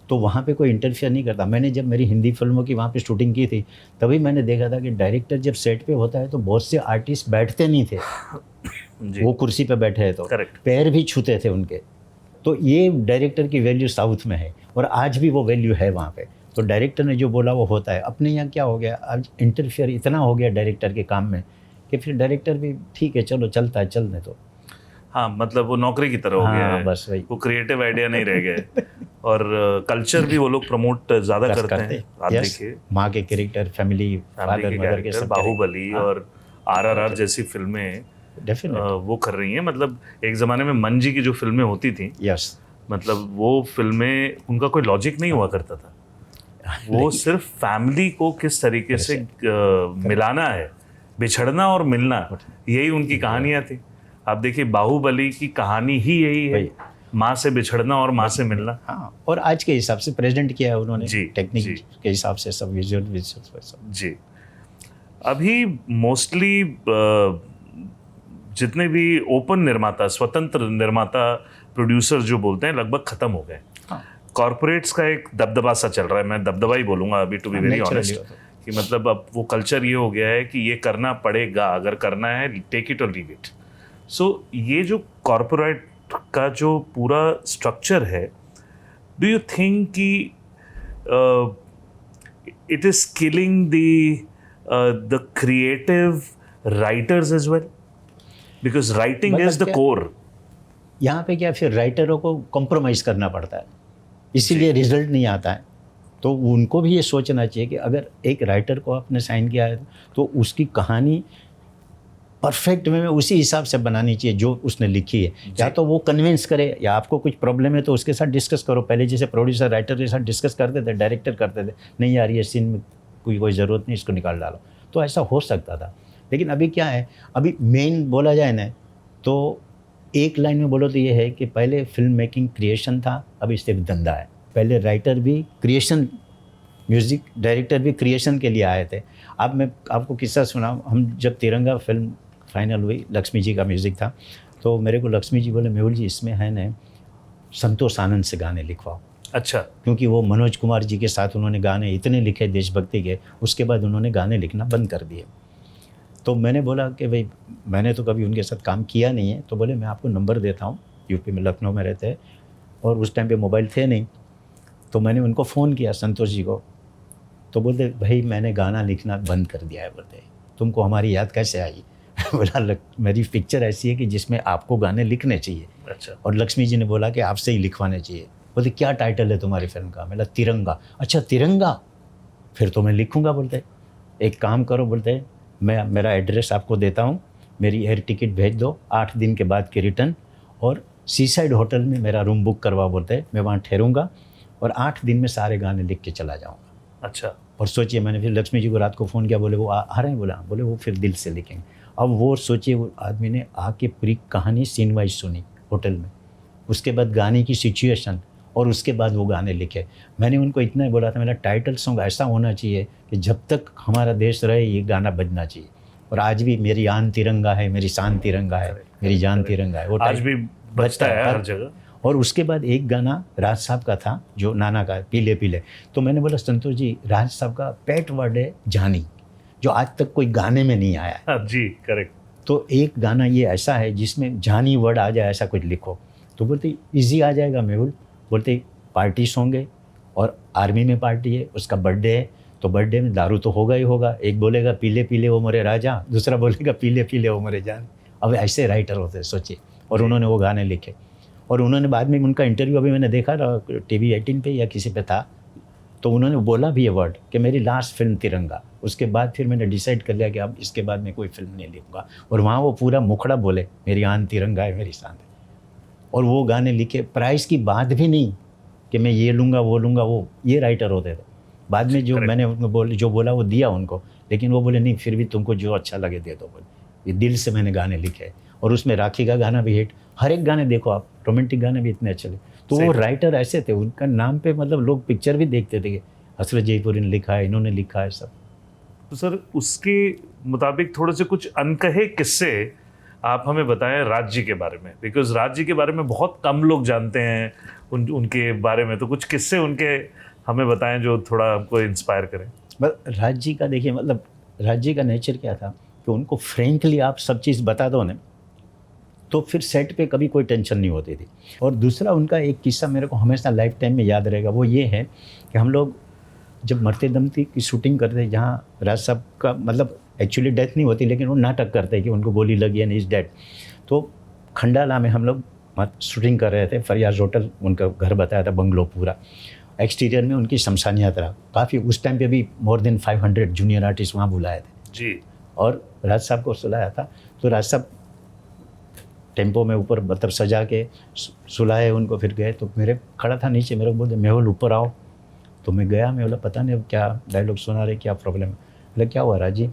तो वहाँ पे कोई इंटरफेयर नहीं करता। मैंने जब मेरी हिंदी फिल्मों की वहाँ पे शूटिंग की थी, तभी मैंने देखा था कि डायरेक्टर जब सेट पे होता है तो बहुत से आर्टिस्ट बैठते नहीं थे जी। वो कुर्सी पे बैठे हैं तो करेक्ट। पैर भी छूते थे उनके। तो ये डायरेक्टर की वैल्यू साउथ में है और आज भी वो वैल्यू है वहाँ पे। तो डायरेक्टर ने जो बोला वो होता है। अपने यहाँ क्या हो गया, आज इंटरफेयर इतना हो गया डायरेक्टर के काम में कि फिर डायरेक्टर भी ठीक है चलो चलता है, चलने तो। हाँ, मतलब वो नौकरी की तरह हो गया है, बस वही। वो क्रिएटिव आइडिया नहीं रह गए। और कल्चर भी वो लोग प्रमोट ज़्यादा करते हैं। आप देखिए माँ के कैरेक्टर, फैमिली, फादर मदर के कैरेक्टर, सब बाहुबली और RRR जैसी फिल्में डेफिनेट। वो कर रही हैं। मतलब एक ज़माने में मन जी की जो फिल्में होती थी, यस, मतलब वो फिल्में, उनका कोई लॉजिक नहीं हुआ करता था। वो सिर्फ फैमिली को किस तरीके से मिलाना है, बिछड़ना और मिलना, यही उनकी कहानियाँ थी। आप देखिए बाहुबली की कहानी ही यही है, माँ से बिछड़ना और माँ से मिलना। हाँ, और आज के हिसाब से प्रेजेंट किया है उन्होंने जी, टेक्निक जी। के हिसाब से सब विजुअल्स सब। जी। अभी मोस्टली जितने भी ओपन निर्माता, स्वतंत्र निर्माता, प्रोड्यूसर जो बोलते हैं, लगभग खत्म हो गए। हाँ, कॉर्पोरेट्स का एक दबदबा सा चल रहा है, मैं दबदबा ही बोलूँगा अभी, to be very naturally honest, होता है। कि मतलब अब वो कल्चर ये हो गया है कि ये करना पड़ेगा, अगर करना है टेक इट और लीव इट। सो ये जो कॉर्पोरेट का जो पूरा स्ट्रक्चर है, डू यू थिंक कि it is killing the creative writers as well? Because writing is the core. यहाँ पे क्या, फिर राइटरों को कॉम्प्रोमाइज़ करना पड़ता है, इसीलिए रिजल्ट नहीं आता है। तो उनको भी ये सोचना चाहिए कि अगर एक राइटर को आपने साइन किया है तो उसकी कहानी परफेक्ट वे में उसी हिसाब से बनानी चाहिए जो उसने लिखी है। या तो वो कन्विंस करे, या आपको कुछ प्रॉब्लम है तो उसके साथ डिस्कस करो। पहले जैसे प्रोड्यूसर राइटर के साथ डिस्कस करते थे, डायरेक्टर करते थे, नहीं यार ये सीन में कोई ज़रूरत नहीं, इसको निकाल डालो, तो ऐसा हो सकता था। लेकिन अभी क्या है, अभी मेन बोला जाए ना तो एक लाइन में बोलो तो ये है कि पहले फिल्म मेकिंग क्रिएशन था, अभी सिर्फ धंधा है। पहले राइटर भी क्रिएशन, म्यूज़िक डायरेक्टर भी क्रिएशन के लिए आए थे। अब मैं आपको किस्सा सुनाऊं, हम जब तिरंगा फिल्म फाइनल हुई, लक्ष्मी जी का म्यूज़िक था, तो मेरे को लक्ष्मी जी बोले मेहुल जी इसमें है ना संतोष आनंद से गाने लिखवाओ। अच्छा। क्योंकि वो मनोज कुमार जी के साथ उन्होंने गाने इतने लिखे देशभक्ति के, उसके बाद उन्होंने गाने लिखना बंद कर दिए। तो मैंने बोला कि भाई मैंने तो कभी उनके साथ काम किया नहीं है, तो बोले मैं आपको नंबर देता हूँ, यूपी में लखनऊ में रहते हैं और उस टाइम पे मोबाइल थे नहीं। तो मैंने उनको फ़ोन किया संतोष जी को, तो बोलते भाई मैंने गाना लिखना बंद कर दिया है। बोलते तुमको हमारी याद कैसे आई? बोला मेरी पिक्चर ऐसी है कि जिसमें आपको गाने लिखने चाहिए। अच्छा। और लक्ष्मी जी ने बोला कि आपसे ही लिखवाने चाहिए। बोलते क्या टाइटल है तुम्हारी फिल्म का? बोला तिरंगा। अच्छा तिरंगा, फिर तो मैं लिखूँगा। बोलते एक काम करो, बोलते मैं मेरा एड्रेस आपको देता हूँ, मेरी एयर टिकट भेज दो, 8 दिन के बाद की रिटर्न, और सीसाइड होटल में मेरा रूम बुक करवा। बोलते मैं वहाँ ठहरूँगा और 8 दिन में सारे गाने लिख के चला जाऊँगा। अच्छा। और सोचिए मैंने फिर लक्ष्मी जी को रात को फ़ोन किया, बोले वो आ रहे हैं? बोले वो फिर दिल से लिखेंगे। अब वो सोचिए वो आदमी ने आके पूरी कहानी सीन वाइज सुनी होटल में, उसके बाद गाने की सिचुएशन, और उसके बाद वो गाने लिखे। मैंने उनको इतना ही बोला था, मेरा टाइटल सॉन्ग ऐसा होना चाहिए कि जब तक हमारा देश रहे ये गाना बजना चाहिए। और आज भी मेरी आन तिरंगा है, मेरी शान तिरंगा है, मेरी जान तिरंगा है, वो आज भी बजता है हर जगह। और उसके बाद एक गाना राज साहब का था जो नाना का, पीले पीले। तो मैंने बोला संतोष जी राज साहब का पेट वर्ड है जानी, जो आज तक कोई गाने में नहीं आया है। जी करेक्ट। तो एक गाना ये ऐसा है जिसमें जानी वर्ड आ जाए, ऐसा कुछ लिखो। तो बोलते ईजी आ जाएगा मेहुल। बोलते पार्टी सॉन्ग है और आर्मी में पार्टी है, उसका बर्थडे है, तो बर्थडे में दारू तो होगा ही होगा। एक बोलेगा पीले पीले वो मोरे राजा, दूसरा बोलेगा पीले पीले वो मोरे जान। अब ऐसे राइटर होते हैं, सोचिए। और उन्होंने वो गाने लिखे, और उन्होंने बाद में उनका इंटरव्यू अभी मैंने देखा TV 18 पे या किसी पे था, तो उन्होंने बोला भी ये वर्ड कि मेरी लास्ट फिल्म तिरंगा। उसके बाद फिर मैंने डिसाइड कर लिया कि अब इसके बाद मैं कोई फिल्म नहीं लिखूंगा। और वहाँ वो पूरा मुखड़ा बोले, मेरी आन तिरंगा है, मेरी शान है। और वो गाने लिखे, प्राइस की बात भी नहीं कि मैं ये लूँगा वो लूँगा, वो ये राइटर होते थे। बाद में जो मैंने उनको जो बोला वो दिया उनको, लेकिन वो बोले नहीं फिर भी तुमको जो अच्छा लगे दे दो। बोले ये दिल से मैंने गाने लिखे। और उसमें राखी का गाना भी हिट, हर एक गाने देखो आप, रोमांटिक गाने भी इतने अच्छे लगे। तो वो राइटर ऐसे थे, उनका नाम पे मतलब लोग पिक्चर भी देखते थे कि हसरत जयपुरी ने लिखा है, इन्होंने लिखा है सब। तो सर उसके मुताबिक थोड़े से कुछ अनकहे किस्से आप हमें बताएं राज जी के बारे में, बिकॉज राज जी के बारे में बहुत कम लोग जानते हैं उनके बारे में। तो कुछ किस्से उनके हमें बताएं जो थोड़ा हमको इंस्पायर करें। बस राज जी का देखिए, मतलब राज जी का नेचर क्या था कि उनको फ्रेंकली आप सब चीज़ बता दो ना, तो फिर सेट पे कभी कोई टेंशन नहीं होती थी। और दूसरा उनका एक किस्सा मेरे को हमेशा लाइफ टाइम में याद रहेगा, वो ये है कि हम लोग जब मरते दम थी की शूटिंग करते, जहाँ राज साहब का मतलब एक्चुअली डेथ नहीं होती, लेकिन वो नाटक करते कि उनको गोली लगी एंड इज डेड। तो खंडाला में हम लोग शूटिंग कर रहे थे, फरियाज होटल उनका घर बताया था, बंगलो पूरा। एक्सटीरियर में उनकी शमशान यात्रा, काफ़ी उस टाइम पे भी मोर देन 500 जूनियर आर्टिस्ट वहाँ बुलाए थे जी। और राज साहब को सुलाया था। तो राज साहब टेम्पो में ऊपर मतलब सजा के सुलाए उनको, फिर गए। तो मेरे खड़ा था नीचे, मेरे को बोलते मेहुल ऊपर आओ। तो मैं गया, मैं बोला पता नहीं अब क्या डायलॉग सुना रहे, क्या प्रॉब्लम है। बोला क्या हुआ राज जी।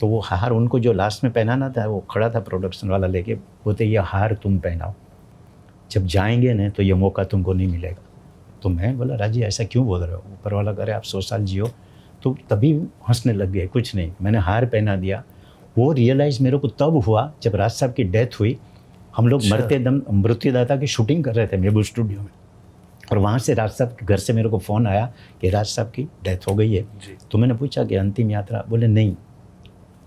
तो वो हार उनको जो लास्ट में पहनाना था, वो खड़ा था प्रोडक्शन वाला लेके, बोलते ये हार तुम पहनाओ, जब जाएंगे ना तो ये मौका तुमको नहीं मिलेगा। तो मैं बोला राज जी ऐसा क्यों बोल रहे हो, ऊपर वाला करे आप 100 साल जियो। तो तभी हंसने लग गए, कुछ नहीं, मैंने हार पहना दिया। वो रियलाइज़ मेरे को तब हुआ जब राज साहब की डेथ हुई। हम लोग मरते दम मृत्युदाता की शूटिंग कर रहे थे मेबू स्टूडियो में, और वहाँ से राज साहब के घर से मेरे को फ़ोन आया कि राज साहब की डेथ हो गई है। तो मैंने पूछा कि अंतिम यात्रा, बोले नहीं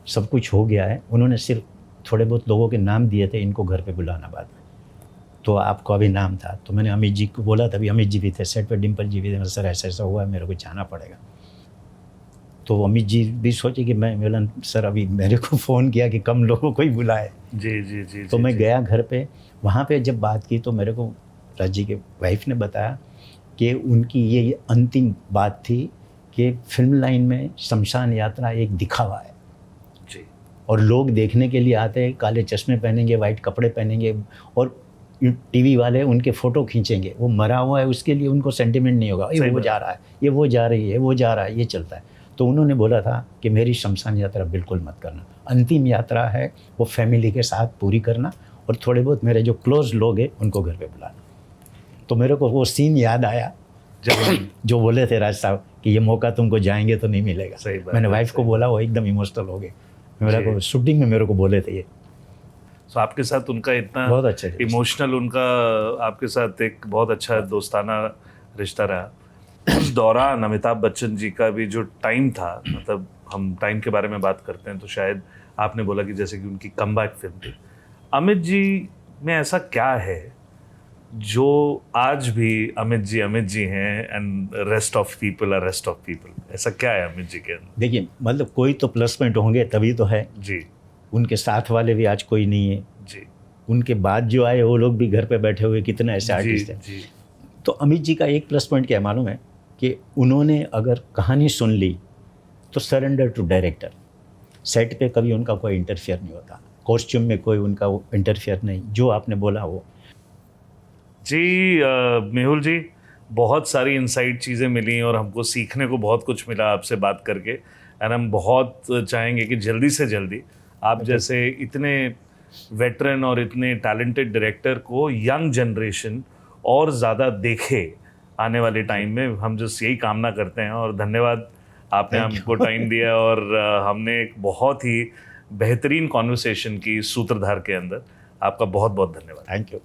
सब कुछ हो गया है, उन्होंने सिर्फ थोड़े बहुत लोगों के नाम दिए थे, इनको घर पे बुलाना बाद में, तो आपको अभी नाम था। तो मैंने अमित जी को बोला, तभी अमित जी भी थे सेट पे, डिम्पल जी भी थे। सर ऐसा ऐसा हुआ है, मेरे को जाना पड़ेगा। तो अमित जी भी सोचे कि मैं बोला सर अभी मेरे को फ़ोन किया कि कम लोगों को ही बुलाए। जी जी जी। तो मैं गया घर पे, वहाँ पे जब बात की तो मेरे को राज जी के वाइफ ने बताया कि उनकी ये अंतिम बात थी कि फिल्म लाइन में शमशान यात्रा एक दिखावा है जी, और लोग देखने के लिए आते हैं, काले चश्मे पहनेंगे, वाइट कपड़े पहनेंगे, और टीवी वाले उनके फ़ोटो खींचेंगे। वो मरा हुआ है उसके लिए उनको सेंटिमेंट नहीं होगा, ये वो जा रहा है, ये वो जा रही है, वो जा रहा है, ये चलता है। तो उन्होंने बोला था कि मेरी शमशान यात्रा बिल्कुल मत करना, अंतिम यात्रा है वो फैमिली के साथ पूरी करना, और थोड़े बहुत मेरे जो क्लोज लोग हैं उनको घर पे बुलाना। तो मेरे को वो सीन याद आया जब जो बोले थे राज साहब कि ये मौका तुमको जाएंगे तो नहीं मिलेगा। सही बात, मैंने वाइफ को बोला, वो एकदम इमोशनल हो गए। मेरे को शूटिंग में मेरे को बोले थे ये। तो आपके साथ उनका इतना बहुत अच्छा इमोशनल, उनका आपके साथ एक बहुत अच्छा दोस्ताना रिश्ता रहा। उस दौरान अमिताभ बच्चन जी का भी जो टाइम था, मतलब हम टाइम के बारे में बात करते हैं तो शायद आपने बोला कि जैसे कि उनकी कमबैक फिल्म थी। अमित जी में ऐसा क्या है जो आज भी अमित जी हैं and rest of people are rest of people? ऐसा क्या है अमित जी के अंदर? देखिए मतलब कोई तो प्लस पॉइंट होंगे तभी तो है जी। उनके साथ वाले भी आज कोई नहीं है जी। उनके बाद जो आए वो लोग भी घर पे बैठे हुए, कितने ऐसे आर्टिस्ट हैं। जी। तो अमित जी का एक प्लस पॉइंट क्या है मालूम है कि उन्होंने अगर कहानी सुन ली तो सरेंडर टू डायरेक्टर। सेट पे कभी उनका कोई इंटरफेयर नहीं होता, कॉस्ट्यूम में कोई उनका इंटरफेयर नहीं, जो आपने बोला वो। जी मेहुल जी, बहुत सारी इनसाइट चीज़ें मिली और हमको सीखने को बहुत कुछ मिला आपसे बात करके। एंड हम बहुत चाहेंगे कि जल्दी से जल्दी आप जैसे इतने वेटरन और इतने टैलेंटेड डायरेक्टर को यंग जनरेशन और ज़्यादा देखे आने वाले टाइम में। हम जस्ट यही कामना करते हैं और धन्यवाद आपने हमको टाइम दिया और हमने एक बहुत ही बेहतरीन कॉन्वर्सेशन की सूत्रधार के अंदर। आपका बहुत बहुत धन्यवाद। Thank you.